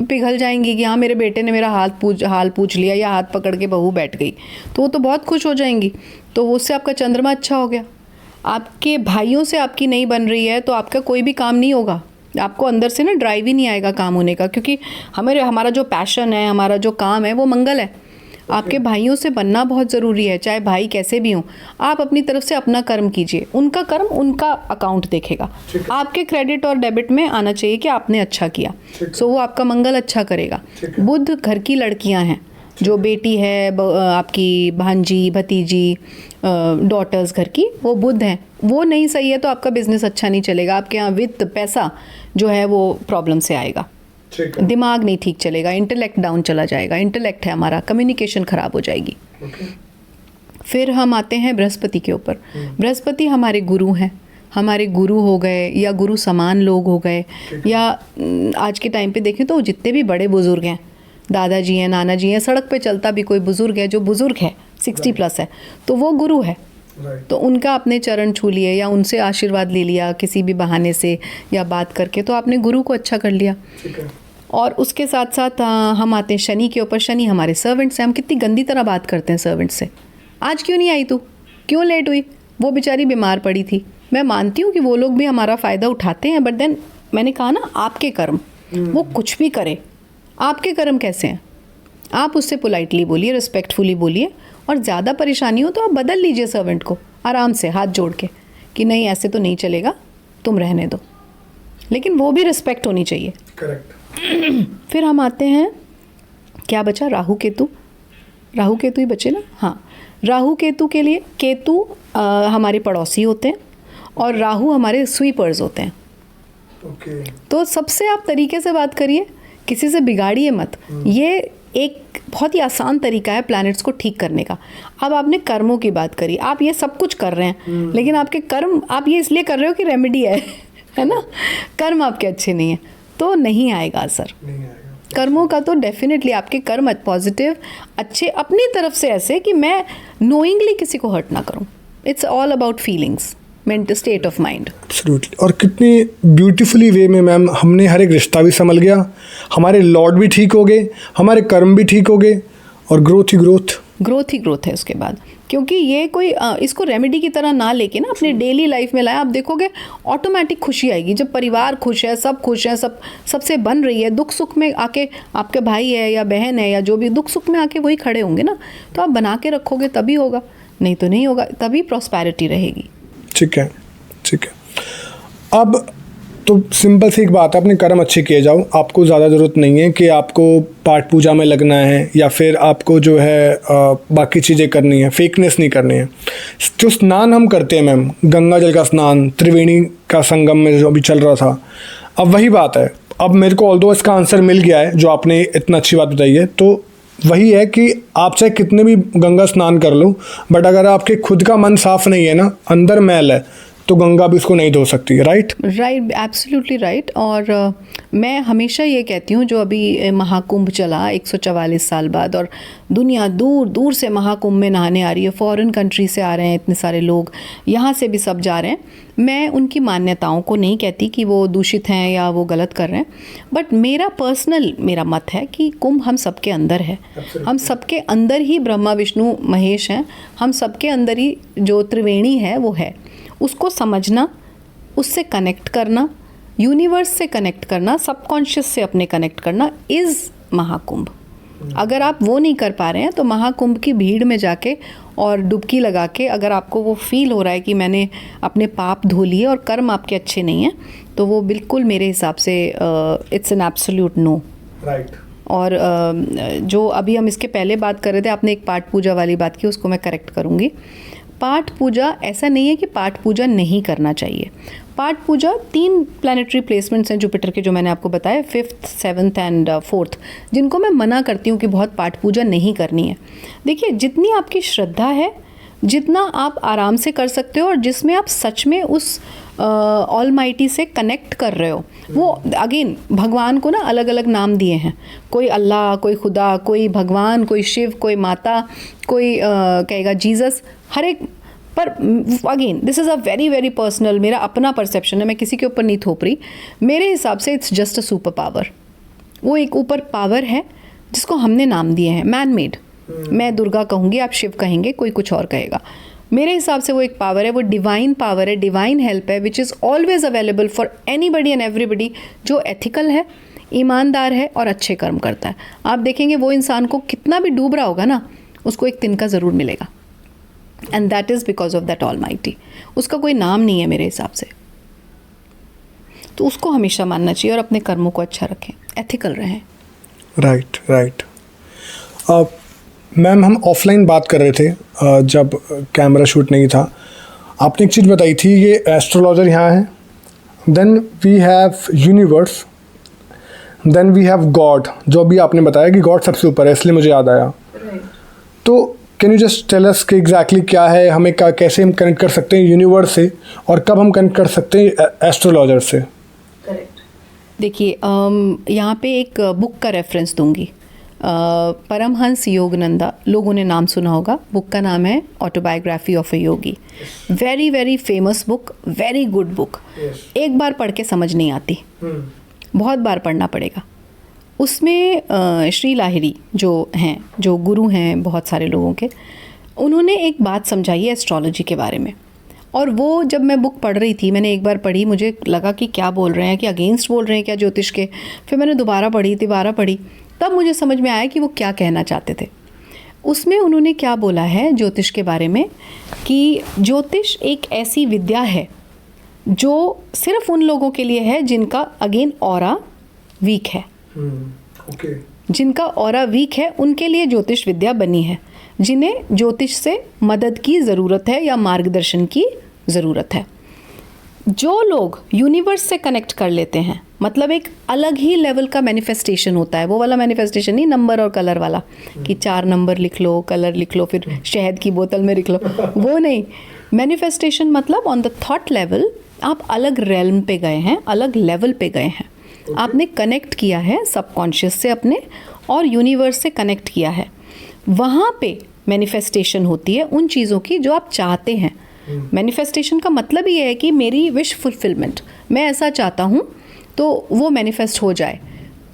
पिघल जाएंगी कि हाँ मेरे बेटे ने मेरा हाल पूछ लिया, या हाथ पकड़ के बहू बैठ गई, तो वो तो बहुत खुश हो जाएंगी। तो उससे आपका चंद्रमा अच्छा हो गया। आपके भाइयों से आपकी नहीं बन रही है तो आपका कोई भी काम नहीं होगा, आपको अंदर से ना ड्राइव ही नहीं आएगा काम होने का, क्योंकि हमारा जो पैशन है, हमारा जो काम है, वो मंगल है। आपके भाइयों से बनना बहुत ज़रूरी है, चाहे भाई कैसे भी हों। आप अपनी तरफ से अपना कर्म कीजिए, उनका कर्म उनका अकाउंट देखेगा। आपके क्रेडिट और डेबिट में आना चाहिए कि आपने अच्छा किया, सो वो आपका मंगल अच्छा करेगा। बुध घर की लड़कियां हैं, जो बेटी है, आपकी भांजी, भतीजी, डॉटर्स घर की, वो बुध हैं, वो नहीं सही है तो आपका बिजनेस अच्छा नहीं चलेगा। आपके यहाँ वित्त, पैसा जो है वो प्रॉब्लम से आएगा, दिमाग नहीं ठीक चलेगा, इंटेलेक्ट डाउन चला जाएगा। इंटेलेक्ट है हमारा, कम्युनिकेशन खराब हो जाएगी। फिर हम आते हैं बृहस्पति के ऊपर। बृहस्पति हमारे गुरु हैं, हमारे गुरु हो गए या गुरु समान लोग हो गए, या आज के टाइम पे देखें तो जितने भी बड़े बुजुर्ग हैं, दादाजी हैं, नाना जी हैं, सड़क पे चलता भी कोई बुजुर्ग है जो बुजुर्ग है, 60+ है, तो वो गुरु है। तो उनका अपने चरण छू लिए या उनसे आशीर्वाद ले लिया किसी भी बहाने से या बात करके, तो आपने गुरु को अच्छा कर लिया। और उसके साथ साथ हम आते हैं शनि के ऊपर। शनि हमारे सर्वेंट्स हैं। हम कितनी गंदी तरह बात करते हैं सर्वेंट से, आज क्यों नहीं आई तू, क्यों लेट हुई, वो बेचारी बीमार पड़ी थी। मैं मानती हूँ कि वो लोग भी हमारा फ़ायदा उठाते हैं, बट देन मैंने कहा ना, आपके कर्म, वो कुछ भी करे, आपके कर्म कैसे हैं, आप उससे पोलाइटली बोलिए, रिस्पेक्टफुली बोलिए। और ज़्यादा परेशानी हो तो आप बदल लीजिए सर्वेंट को आराम से, हाथ जोड़ के, कि नहीं ऐसे तो नहीं चलेगा, तुम रहने दो, लेकिन वो भी रिस्पेक्ट होनी चाहिए। करेक्ट। फिर हम आते हैं, क्या बचा, राहु केतु। राहु केतु ही बचे ना, हाँ। राहु केतु के लिए, केतु हमारे पड़ोसी होते हैं और राहु हमारे स्वीपर्स होते हैं। तो सबसे आप तरीके से बात करिए, किसी से बिगाड़िए मत। ये एक बहुत ही आसान तरीका है प्लैनेट्स को ठीक करने का। अब आपने कर्मों की बात करी, आप ये सब कुछ कर रहे हैं, लेकिन आपके कर्म आप ये इसलिए कर रहे हो कि रेमेडी है ना, कर्म आपके अच्छे नहीं है तो नहीं आएगा असर। कर्मों का तो डेफिनेटली आपके कर्म पॉजिटिव अच्छे अपनी तरफ से ऐसे कि मैं नोइंगली किसी को हर्ट ना करूं. It's all about feelings, mental state of mind. Absolutely. और कितनी ब्यूटीफुली वे में मैम हमने हर एक रिश्ता भी संभल गया, हमारे लॉर्ड भी ठीक हो गए, हमारे कर्म भी ठीक हो गए, और ग्रोथ ही ग्रोथ है उसके बाद. क्योंकि ये कोई इसको रेमेडी की तरह ना लेके ना अपने डेली लाइफ में लाए, आप देखोगे ऑटोमेटिक खुशी आएगी. जब परिवार खुश है, सब खुश है, सबसे बन रही है, दुख सुख में आके आपके भाई है या बहन है या जो भी दुख सुख में आके वही खड़े होंगे ना, तो आप बना के रखोगे तभी होगा, नहीं तो नहीं होगा. तभी प्रॉस्पेरिटी रहेगी. ठीक है. अब तो सिंपल सी एक बात है, अपने कर्म अच्छे किए जाओ. आपको ज़्यादा ज़रूरत नहीं है कि आपको पाठ पूजा में लगना है या फिर आपको जो है बाकी चीज़ें करनी है, फेकनेस नहीं करनी है. जो स्नान हम करते हैं मैम, गंगा जल का स्नान, त्रिवेणी का संगम में जो अभी चल रहा था, अब वही बात है. अब मेरे को ऑल्दो इसका आंसर मिल गया है जो आपने इतना अच्छी बात बताई है. तो वही है कि आप चाहे कितने भी गंगा स्नान कर लो, बट अगर आपके खुद का मन साफ नहीं है ना, अंदर मैल है, तो गंगा भी इसको नहीं धो सकती. Right, absolutely right. और मैं हमेशा ये कहती हूँ, जो अभी महाकुंभ चला 144 साल बाद, और दुनिया दूर दूर से महाकुंभ में नहाने आ रही है, फॉरेन कंट्री से आ रहे हैं इतने सारे लोग, यहाँ से भी सब जा रहे हैं. मैं उनकी मान्यताओं को नहीं कहती कि वो दूषित हैं या वो गलत कर रहे हैं, बट मेरा मत है कि कुंभ हम सबके अंदर है. हम सबके अंदर ही ब्रह्मा विष्णु महेश हैं. हम सबके अंदर ही जो त्रिवेणी है वो है. उसको समझना, उससे कनेक्ट करना, यूनिवर्स से कनेक्ट करना, सबकॉन्शियस से अपने कनेक्ट करना इज़ महाकुंभ. अगर आप वो नहीं कर पा रहे हैं तो महाकुंभ की भीड़ में जाके और डुबकी लगा के अगर आपको वो फील हो रहा है कि मैंने अपने पाप धो लिए और कर्म आपके अच्छे नहीं हैं, तो वो बिल्कुल मेरे हिसाब से it's an absolute no. Right. और जो अभी हम इसके पहले बात कर रहे थे, आपने एक पाठ पूजा वाली बात की, उसको मैं करेक्ट करूँगी. पाठ पूजा ऐसा नहीं है कि पाठ पूजा नहीं करना चाहिए. पाठ पूजा 3 प्लैनेटरी प्लेसमेंट्स हैं जुपिटर के, जो मैंने आपको बताया, 5th 7th एंड 4th, जिनको मैं मना करती हूँ कि बहुत पाठ पूजा नहीं करनी है. देखिए, जितनी आपकी श्रद्धा है, जितना आप आराम से कर सकते हो, और जिसमें आप सच में उस ऑलमाइटी से कनेक्ट कर रहे हो. वो अगेन भगवान को ना अलग अलग नाम दिए हैं. कोई अल्लाह, कोई खुदा, कोई भगवान, कोई शिव, कोई माता, कोई कहेगा जीसस, हर एक. पर again this is a very very personal, मेरा अपना परसेप्शन है, मैं किसी के ऊपर नहीं थोप रही. मेरे हिसाब से it's just a super power. वो एक ऊपर पावर है जिसको हमने नाम दिए हैं, मैन मेड. मैं दुर्गा कहूँगी, आप शिव कहेंगे, कोई कुछ और कहेगा. मेरे हिसाब से वो एक पावर है, वो डिवाइन पावर है, डिवाइन हेल्प है, which is always available for anybody and everybody जो एथिकल है, ईमानदार है और अच्छे कर्म करता है. आप देखेंगे वो इंसान को कितना भी डूब रहा होगा ना, उसको एक तिनका ज़रूर मिलेगा. And that is because of that almighty. उसका कोई नाम नहीं है मेरे हिसाब से. तो उसको हमेशा मानना चाहिए और अपने कर्मों को अच्छा रखें, एथिकल रहें. राइट. मैम, हम ऑफलाइन बात कर रहे थे जब कैमरा शूट नहीं था. आपने एक चीज़ बताई थी, ये एस्ट्रोलॉजर यहाँ है, then we have universe, then we have God, जो भी आपने बताया कि गॉड सबसे ऊपर है, इसलिए मुझे याद आया. तो can you just tell us कि एग्जैक्टली क्या है, हमें कैसे हम कनेक्ट कर सकते हैं यूनिवर्स से, और कब हम कनेक्ट कर सकते हैं एस्ट्रोलॉजर से? देखिए, यहाँ पे एक बुक का रेफरेंस दूंगी. परमहंस योगानंदा, लोगों ने नाम सुना होगा. बुक का नाम है autobiography of a Yogi. Very very famous book, very good book. एक बार पढ़ के समझ नहीं आती, बहुत बार पढ़ना पड़ेगा. उसमें श्री लाहिरी जो हैं, जो गुरु हैं बहुत सारे लोगों के, उन्होंने एक बात समझाई है एस्ट्रोलॉजी के बारे में. और वो जब मैं बुक पढ़ रही थी, मैंने एक बार पढ़ी, मुझे लगा कि क्या बोल रहे हैं, कि अगेंस्ट बोल रहे हैं क्या ज्योतिष के. फिर मैंने दोबारा पढ़ी, तब मुझे समझ में आया कि वो क्या कहना चाहते थे. उसमें उन्होंने क्या बोला है ज्योतिष के बारे में, कि ज्योतिष एक ऐसी विद्या है जो सिर्फ उन लोगों के लिए है जिनका अगेन ऑरा वीक है. जिनका ऑरा वीक है उनके लिए ज्योतिष विद्या बनी है. जिन्हें ज्योतिष से मदद की ज़रूरत है या मार्गदर्शन की ज़रूरत है. जो लोग यूनिवर्स से कनेक्ट कर लेते हैं, मतलब एक अलग ही लेवल का मैनिफेस्टेशन होता है. वो वाला मैनिफेस्टेशन नहीं नंबर और कलर वाला, कि 4 नंबर लिख लो, कलर लिख लो, फिर शहद की बोतल में लिख लो, वो नहीं. मैनिफेस्टेशन मतलब ऑन द थॉट लेवल आप अलग रेल्म पे गए हैं, अलग लेवल पे गए हैं. आपने कनेक्ट किया है सबकॉन्शियस से अपने और यूनिवर्स से कनेक्ट किया है, वहाँ पे मैनिफेस्टेशन होती है उन चीज़ों की जो आप चाहते हैं। मैनिफेस्टेशन का मतलब ये है कि मेरी विश फुलफिलमेंट, मैं ऐसा चाहता हूँ तो वो मैनिफेस्ट हो जाए।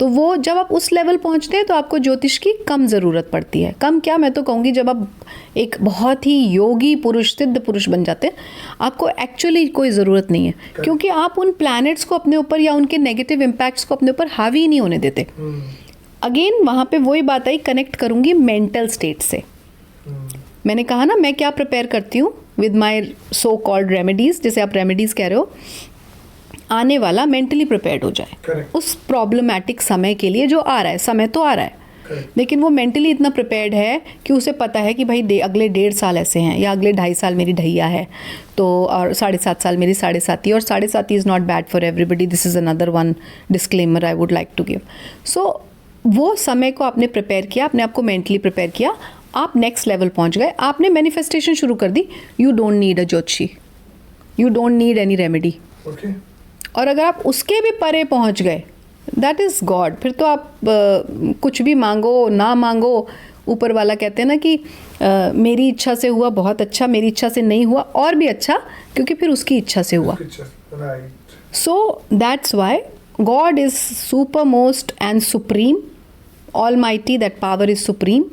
तो वो जब आप उस लेवल पहुँचते हैं तो आपको ज्योतिष की कम ज़रूरत पड़ती है। कम क्या, मैं तो कहूँगी जब आप एक बहुत ही योगी पुरुष, सिद्ध पुरुष बन जाते हैं, आपको एक्चुअली कोई ज़रूरत नहीं है, क्योंकि आप उन प्लैनेट्स को अपने ऊपर या उनके नेगेटिव इम्पैक्ट्स को अपने ऊपर हावी नहीं होने देते। अगेन वहाँ पे वही बात आई, कनेक्ट करूँगी मेंटल स्टेट से। मैंने कहा ना, मैं क्या प्रिपेयर करती हूँ with my so called remedies, जैसे आप रेमेडीज़ कह रहे हो, आने वाला मेंटली प्रिपेयर्ड हो जाए Correct. उस प्रॉब्लमेटिक समय के लिए जो आ रहा है। समय तो आ रहा है, लेकिन वो मेंटली इतना प्रिपेयर्ड है कि उसे पता है कि भाई अगले 1.5 साल ऐसे हैं, या अगले 2.5 साल मेरी ढैया है, तो और 7.5 साल मेरी 7.5, और 7.5 is not bad for everybody. This is another one disclaimer I would like to give. So वो समय को आपने प्रिपेयर किया, अपने आप को मेंटली प्रिपेयर किया, आप नेक्स्ट लेवल पहुंच गए, आपने मैनिफेस्टेशन शुरू कर दी। यू डोंट नीड अ ज्योतिषी, you don't need any remedy. Okay, और अगर आप उसके भी परे पहुंच गए, दैट इज़ गॉड। फिर तो आप कुछ भी मांगो ना मांगो, ऊपर वाला कहते हैं ना कि मेरी इच्छा से हुआ बहुत अच्छा, मेरी इच्छा से नहीं हुआ और भी अच्छा, क्योंकि फिर उसकी इच्छा से हुआ। Right. So that's why God is super most and supreme, all mighty, that power is supreme.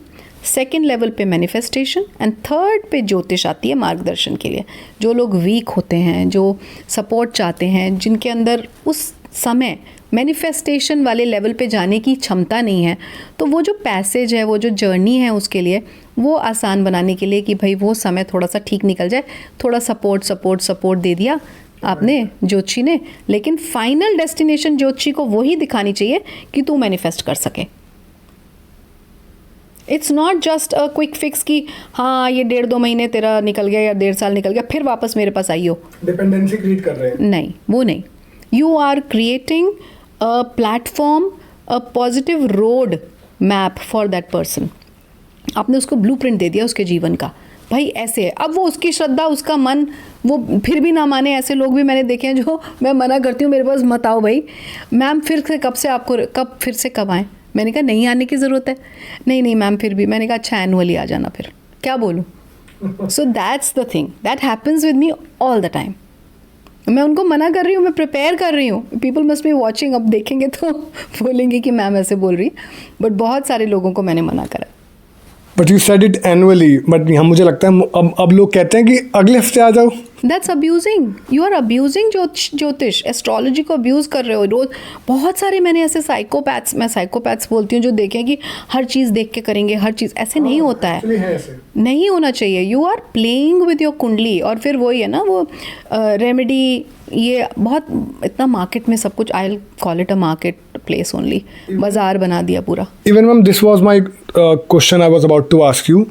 Second level पे मैनिफेस्टेशन, एंड थर्ड पे ज्योतिष आती है मार्गदर्शन के लिए। जो लोग वीक होते हैं, जो सपोर्ट चाहते हैं, जिनके अंदर उस समय मैनिफेस्टेशन वाले लेवल पे जाने की क्षमता नहीं है, तो वो जो पैसेज है, वो जो जर्नी है, उसके लिए वो आसान बनाने के लिए कि भाई वो समय थोड़ा सा ठीक निकल जाए, थोड़ा सपोर्ट दे दिया आपने ज्योतिषी ने, लेकिन फाइनल डेस्टिनेशन ज्योतिषी को वही दिखानी चाहिए कि तू मैनिफेस्ट कर सके। It's not just a quick fix कि हाँ ये 1.5-2 महीने तेरा निकल गया या 1.5 साल निकल गया, फिर वापस मेरे पास आई हो। डिपेंडेंसी क्रिएट कर रहे हैं। नहीं, वो नहीं। You are creating a platform, a positive road map for that person. आपने उसको ब्लूप्रिंट दे दिया उसके जीवन का, भाई ऐसे है। अब वो उसकी श्रद्धा, उसका मन, वो फिर भी ना माने। ऐसे लोग भी मैंने देखे हैं जो मैं मना करती हूँ, मेरे पास मत आओ भाई, मैम फिर से कब से आपको फिर से कब आएँ। मैंने कहा नहीं आने की ज़रूरत है। नहीं मैम फिर भी। मैंने कहा अच्छा एनुअली आ जाना, फिर क्या बोलूँ। So that's the thing that happens with me all the time. मैं उनको मना कर रही हूँ, मैं प्रिपेयर कर रही हूँ। पीपल मस्ट बी वॉचिंग, अब देखेंगे तो बोलेंगे कि मैम ऐसे बोल रही, बट बहुत सारे लोगों को मैंने मना करा। But you said it annually, but यहाँ मुझे लगता है अब लोग कहते हैं कि अगले हफ्ते आ जाओ। That's abusing, you are abusing ज्योतिष, एस्ट्रोलॉजी को अब्यूज़ कर रहे हो रोज। बहुत सारे मैंने ऐसे साइकोपैथ्स, मैं साइकोपैथ्स बोलती हूँ, जो देखें कि हर चीज़ देख के करेंगे, हर चीज़ ऐसे नहीं होता है, नहीं होना चाहिए। You are playing with your kundli, और फिर वही है ना वो रेमेडी, ये बहुत इतना मार्केट में सब कुछ, I call it a market place only, बाजार बना दिया पूरा। Even ma'am this was my question I was about to ask you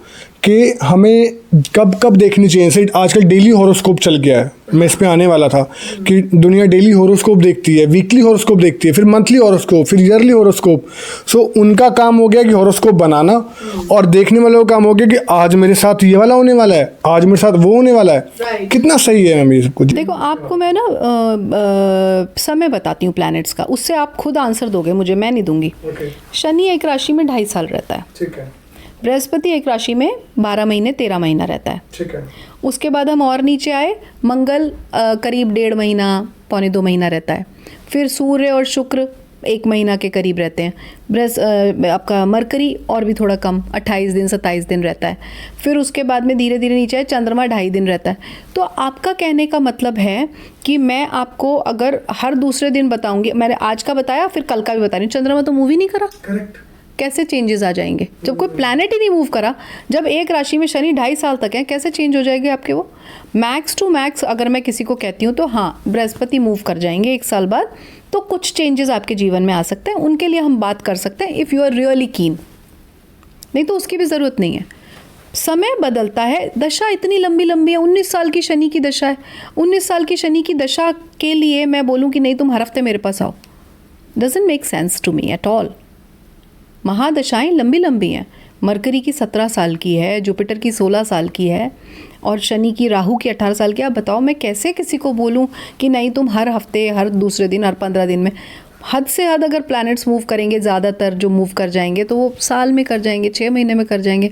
कि हमें कब देखनी चाहिए। जैसे आजकल डेली हॉरोस्कोप चल गया है, मैं इस पे आने वाला था कि दुनिया डेली हॉरोस्कोप देखती है, वीकली हॉरोस्कोप देखती है, फिर मंथली हॉरोस्कोप, फिर ईयरली हॉरोस्कोप। सो उनका काम हो गया कि हॉरोस्कोप बनाना, और देखने वालों का काम हो गया कि आज मेरे साथ ये वाला होने वाला है, आज मेरे साथ वो होने वाला है। कितना सही है मैम ये सब कुछ। देखो आपको मैं ना समय बताती हूँ प्लैनेट्स का, उससे आप खुद आंसर दोगे मुझे, मैं नहीं दूंगी। शनि एक राशि में 2.5 साल रहता है। ठीक है। बृहस्पति एक राशि में 12 महीने 13 महीना रहता है। ठीक है। उसके बाद हम और नीचे आए, मंगल करीब 1.5 महीना, 1.25 महीना रहता है। फिर सूर्य और शुक्र 1 महीना के करीब रहते हैं। आपका मरकरी और भी थोड़ा कम, 28 दिन 27 दिन रहता है। फिर उसके बाद में धीरे धीरे नीचे आए, चंद्रमा 2.5 दिन रहता है। तो आपका कहने का मतलब है कि मैं आपको अगर हर दूसरे दिन बताऊंगी, मैंने आज का बताया फिर कल का भी बता रही हूँ, चंद्रमा तो मूव ही नहीं करा। करेक्ट। कैसे चेंजेस आ जाएंगे जब कोई प्लैनेट ही नहीं मूव करा। जब एक राशि में शनि 2.5 साल तक है, कैसे चेंज हो जाएंगे आपके वो। मैक्स टू मैक्स अगर मैं किसी को कहती हूँ तो हाँ, बृहस्पति मूव कर जाएंगे 1 साल बाद, तो कुछ चेंजेस आपके जीवन में आ सकते हैं, उनके लिए हम बात कर सकते हैं इफ़ यू आर रियली कीन। नहीं तो उसकी भी ज़रूरत नहीं है। समय बदलता है, दशा इतनी लंबी लंबी है। 19 साल की शनि की दशा है। 19 साल की शनि की दशा के लिए मैं बोलूँ कि नहीं तुम हर हफ्ते मेरे पास आओ, doesn't make sense to me at all. महादशाएं लंबी लंबी हैं। मरकरी की 17 साल की है, जुपिटर की 16 साल की है, और शनि की, राहु की 18 साल की। आप बताओ मैं कैसे किसी को बोलूं कि नहीं तुम हर हफ्ते, हर दूसरे दिन, हर 15 दिन में। हद से हद अगर प्लैनेट्स मूव करेंगे, ज़्यादातर जो मूव कर जाएंगे तो वो साल में कर जाएंगे, 6 महीने में कर जाएंगे,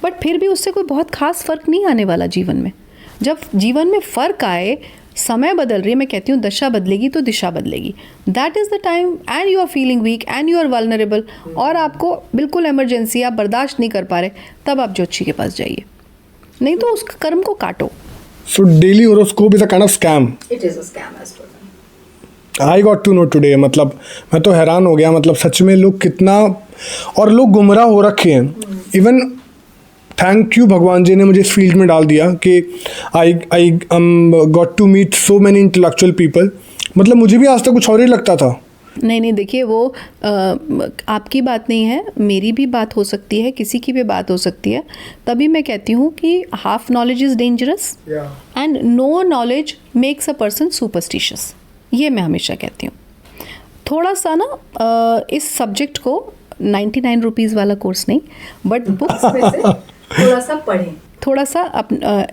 बट फिर भी उससे कोई बहुत खास फ़र्क नहीं आने वाला जीवन में। जब जीवन में फ़र्क आए, समय बदल रही है, मैं कहती हूँ दशा बदलेगी तो दिशा बदलेगी, that is the time and you are feeling weak and you are vulnerable, और आपको बिल्कुल इमरजेंसी, आप बर्दाश्त नहीं कर पा रहे, तब आप ज्योतिषी के पास जाइए, नहीं तो उस कर्म को काटो। So daily horoscope is a kind of scam. It is a scam as per me. I got to know today. मतलब मैं तो हैरान हो गया, मतलब सच में लोग कितना, और लोग गुमराह हो रखे हैं। इवन थैंक यू भगवान जी ने मुझे इस फील्ड में डाल दिया कि I got to meet so many intellectual people. मतलब मुझे भी आज तक कुछ और ही लगता था। नहीं देखिए, वो आपकी बात नहीं है, मेरी भी बात हो सकती है, किसी की भी बात हो सकती है। तभी मैं कहती हूँ कि half knowledge is dangerous and no knowledge makes a person superstitious, ये मैं हमेशा कहती हूँ। थोड़ा सा ना इस सब्जेक्ट को 99 रुपीज़ वाला कोर्स नहीं, बट बुक्स में से थोड़ा सा पढ़ें, थोड़ा सा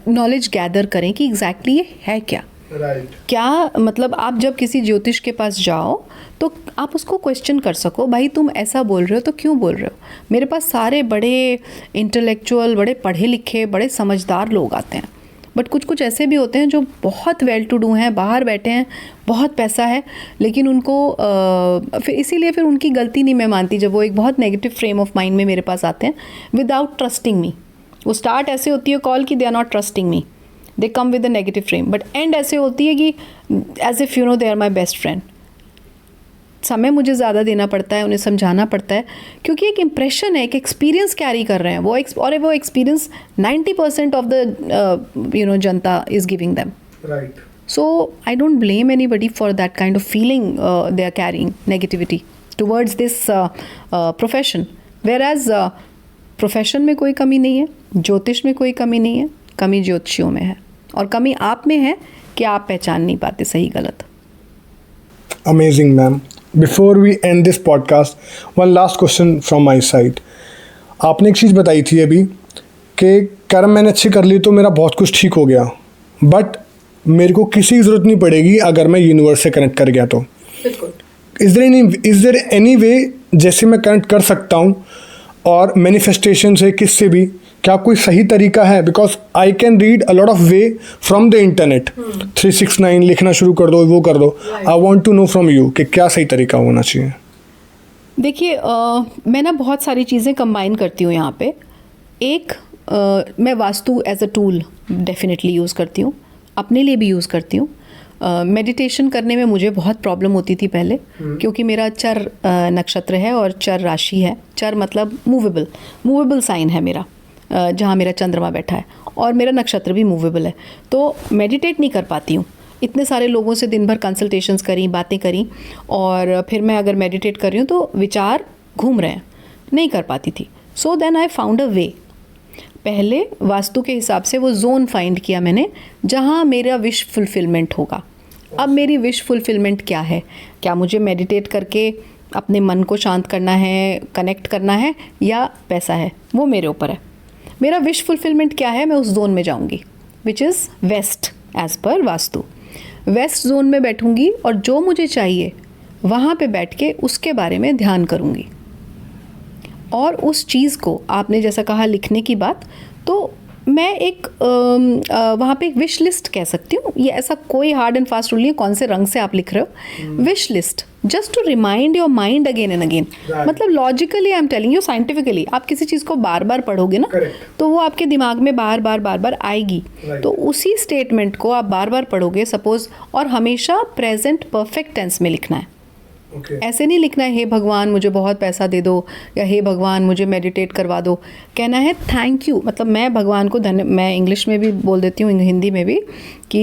नॉलेज गैदर करें कि एग्जैक्टली ये है क्या। क्या मतलब, आप जब किसी ज्योतिष के पास जाओ तो आप उसको क्वेश्चन कर सको, भाई तुम ऐसा बोल रहे हो तो क्यों बोल रहे हो। मेरे पास सारे बड़े इंटेलेक्चुअल, बड़े पढ़े लिखे, बड़े समझदार लोग आते हैं, बट कुछ कुछ ऐसे भी होते हैं जो बहुत वेल टू डू हैं, बाहर बैठे हैं, बहुत पैसा है, लेकिन उनको फिर इसीलिए फिर उनकी गलती नहीं मैं मानती जब वो एक बहुत नेगेटिव फ्रेम ऑफ माइंड में मेरे पास आते हैं विदाउट ट्रस्टिंग मी। वो स्टार्ट ऐसे होती है कॉल कि they are not trusting me, they come with a negative frame, but and ऐसे होती है कि as if you know they are my best friend. समय मुझे ज़्यादा देना पड़ता है, उन्हें समझाना पड़ता है, क्योंकि एक इम्प्रेशन है, एक एक्सपीरियंस कैरी कर रहे हैं वो, और वो experience 90% of the Janata is giving them. Right. So I don't blame anybody for that kind of feeling they are carrying negativity towards this profession. Whereas profession में कोई कमी नहीं है, ज्योतिष में कोई कमी नहीं है, कमी ज्योतिषियों में है, और कमी आप में है कि आप पहचान नहीं पाते सही गलत। Amazing, ma'am. Before we end this podcast, one last question from my side. आपने एक चीज़ बताई थी अभी कि कर्म मैंने अच्छी कर ली तो मेरा बहुत कुछ ठीक हो गया, बट मेरे को किसी की ज़रूरत नहीं पड़ेगी अगर मैं यूनिवर्स से कनेक्ट कर गया तो। बिल्कुल। इज़ देयर एनी वे जैसे मैं कनेक्ट कर सकता हूँ, और मैनिफेस्टेशन से किससे भी, क्या कोई सही तरीका है? Because I can read a lot of way from the internet, 369 लिखना शुरू कर दो, वो कर दो। I want to know from you कि क्या सही तरीका होना चाहिए। देखिए, मैं ना बहुत सारी चीज़ें कंबाइन करती हूँ यहाँ पे। एक, मैं vastu as a tool definitely use करती हूँ, अपने लिए भी यूज़ करती हूँ। मेडिटेशन करने में मुझे बहुत प्रॉब्लम होती थी पहले, क्योंकि मेरा चर नक्षत्र है और चर राशि है। चर मतलब मूवेबल साइन है मेरा, जहाँ मेरा चंद्रमा बैठा है, और मेरा नक्षत्र भी मूवेबल है, तो मेडिटेट नहीं कर पाती हूँ। इतने सारे लोगों से दिन भर कंसल्टेशंस करी, बातें करी, और फिर मैं अगर मेडिटेट कर रही हूँ तो विचार घूम रहे हैं, नहीं कर पाती थी। So then I found a way. पहले वास्तु के हिसाब से वो जोन फाइंड किया मैंने जहाँ मेरा विश फुलफिलमेंट होगा। अब मेरी विश फुलफिलमेंट क्या है? क्या मुझे मेडिटेट करके अपने मन को शांत करना है, कनेक्ट करना है, या पैसा है? वो मेरे ऊपर है। मेरा विश फुलफिलमेंट क्या है, मैं उस जोन में जाऊंगी, which is waste as per vastu. West zone में बैठूंगी और जो मुझे चाहिए वहाँ पे बैठ के उसके बारे में ध्यान करूँगी, और उस चीज़ को, आपने जैसा कहा लिखने की बात, तो मैं एक वहाँ पे एक विश लिस्ट कह सकती हूँ। ये ऐसा कोई हार्ड एंड फास्ट रूल नहीं है कौन से रंग से आप लिख रहे हो। Wish list just to remind your mind again and again. मतलब logically I am telling you, scientifically आप किसी चीज़ को बार बार पढ़ोगे ना, तो वो आपके दिमाग में बार बार आएगी। तो उसी स्टेटमेंट को आप बार बार पढ़ोगे सपोज, और हमेशा प्रेजेंट परफेक्ट टेंस में लिखना है। ऐसे नहीं लिखना है हे भगवान मुझे बहुत पैसा दे दो, या हे भगवान मुझे मेडिटेट करवा दो। कहना है थैंक यू, मतलब मैं भगवान को मैं इंग्लिश में भी बोल देती हूँ, हिंदी में भी, कि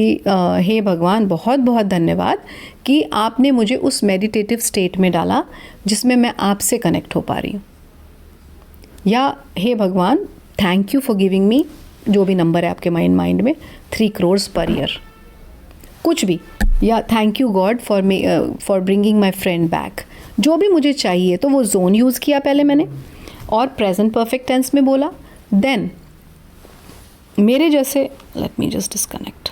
हे भगवान बहुत बहुत धन्यवाद कि आपने मुझे उस मेडिटेटिव स्टेट में डाला जिसमें मैं आपसे कनेक्ट हो पा रही हूँ। या हे भगवान thank you for giving me, जो भी नंबर है आपके माइंड में, 3 crore पर ईयर, कुछ भी। या thank you God for bringing my friend back, जो भी मुझे चाहिए। तो वो जोन यूज़ किया पहले मैंने, और प्रेजेंट परफेक्ट टेंस में बोला। देन मेरे जैसे, लेट मी जस्ट डिस्कनेक्ट,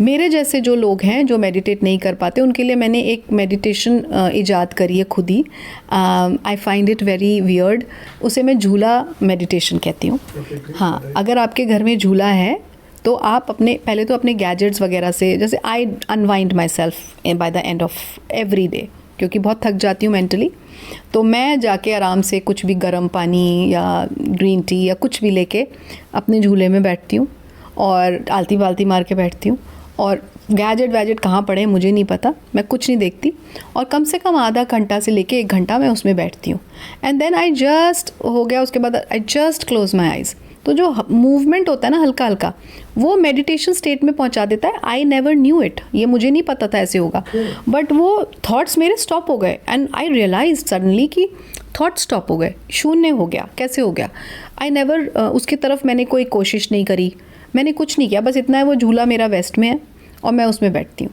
मेरे जैसे जो लोग हैं जो मेडिटेट नहीं कर पाते उनके लिए मैंने एक मेडिटेशन इजाद करी है खुद ही. I find it very weird. उसे मैं झूला मेडिटेशन कहती हूँ. हाँ, अगर आपके घर में झूला है तो आप पहले तो अपने गैजेट्स वगैरह से, जैसे I unwind myself by the end of every day, क्योंकि बहुत थक जाती हूँ मेंटली. तो मैं जाके आराम से कुछ भी गर्म पानी या ग्रीन टी या कुछ भी लेके अपने झूले में बैठती हूँ और आलती बालती मार के बैठती हूँ. और गैजेट कहाँ पड़े हैं मुझे नहीं पता, मैं कुछ नहीं देखती. और कम से कम आधा घंटा से लेके 1 घंटा मैं उसमें बैठती हूँ. एंड देन आई जस्ट हो गया, उसके बाद I just close my eyes. तो जो मूवमेंट होता है ना हल्का हल्का, वो मेडिटेशन स्टेट में पहुंचा देता है. आई नेवर न्यू इट, ये मुझे नहीं पता था ऐसे होगा. बट वो थॉट्स मेरे स्टॉप हो गए एंड आई रियलाइज सडनली कि थॉट स्टॉप हो गए, शून्य हो गया. कैसे हो गया? आई नेवर उसकी तरफ मैंने कोई कोशिश नहीं करी, मैंने कुछ नहीं किया. बस इतना है, वो झूला मेरा वेस्ट में है और मैं उसमें बैठती हूँ.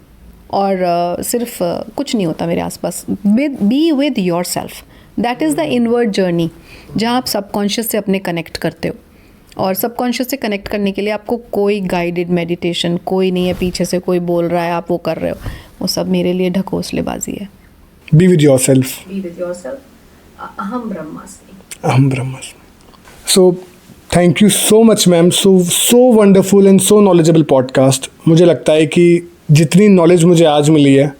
और सिर्फ कुछ नहीं होता मेरे आसपास. Be with your self, that is the inward journey, जहाँ आप सबकॉन्शियस से अपने कनेक्ट करते हो. और सबकॉन्शियस से कनेक्ट करने के लिए आपको कोई गाइडेड मेडिटेशन कोई नहीं है, पीछे से कोई बोल रहा है आप वो कर रहे हो, वो सब मेरे लिए ढकोसलेबाजी है. Be with your self. Be with yourself. अहम ब्रह्मास्मि. अहम ब्रह्मास्मि. So thank you so much ma'am. So wonderful and so knowledgeable podcast. मुझे लगता है कि जितनी नॉलेज मुझे आज मिली है,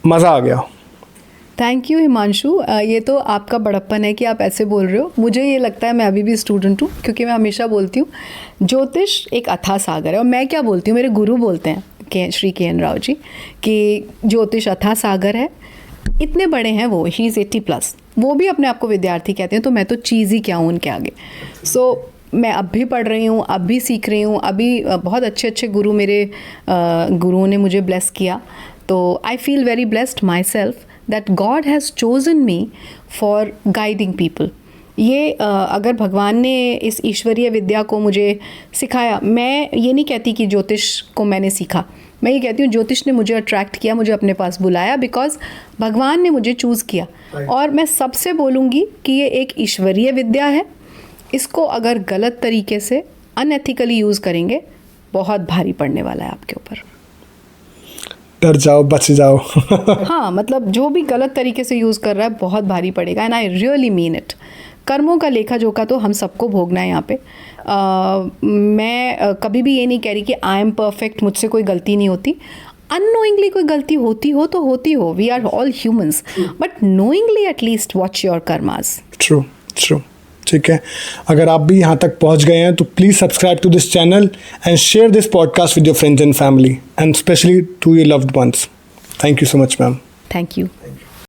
मज़ा आ गया. Thank you Himanshu. ये तो आपका बड़प्पन है कि आप ऐसे बोल रहे हो. मुझे ये लगता है मैं अभी भी स्टूडेंट हूँ, क्योंकि मैं हमेशा बोलती हूँ ज्योतिष एक अथाह सागर है. और मैं क्या बोलती हूँ, मेरे गुरु बोलते हैं श्री के.एन. राव जी कि ज्योतिष अथाह सागर है. इतने बड़े हैं वो, ही इज़ 80+. वो भी अपने आप को विद्यार्थी कहते हैं, तो मैं तो चीज़ ही क्या हूँ उनके आगे. सो मैं अब भी पढ़ रही हूँ, अब भी सीख रही हूँ. अभी बहुत अच्छे अच्छे गुरु मेरे गुरुओं ने मुझे ब्लेस किया. तो I feel very blessed my self that God has chosen me for guiding people. ये अगर भगवान ने इस ईश्वरीय विद्या को मुझे सिखाया, मैं ये नहीं कहती कि ज्योतिष को मैंने सीखा, मैं ये कहती हूँ ज्योतिष ने मुझे अट्रैक्ट किया, मुझे अपने पास बुलाया, बिकॉज भगवान ने मुझे चूज़ किया. और मैं सबसे बोलूँगी कि ये एक ईश्वरीय विद्या है. इसको अगर गलत तरीके से अनएथिकली यूज़ करेंगे, बहुत भारी पड़ने वाला है आपके ऊपर. डर जाओ, बच जाओ. हाँ, मतलब जो भी गलत तरीके से यूज़ कर रहा है बहुत भारी पड़ेगा. And I really mean it. कर्मों का लेखा जोखा तो हम सबको भोगना है यहाँ पे. मैं कभी भी ये नहीं कह रही कि आई एम परफेक्ट, मुझसे कोई गलती नहीं होती. अननोइंगली कोई गलती होती हो तो होती हो, we are all humans. But knowingly at least watch your karmas. True. ठीक है. अगर आप भी यहाँ तक पहुँच गए हैं तो please subscribe to this channel and share this podcast with your friends and family and specially to your loved ones. Thank you so much ma'am. Thank you.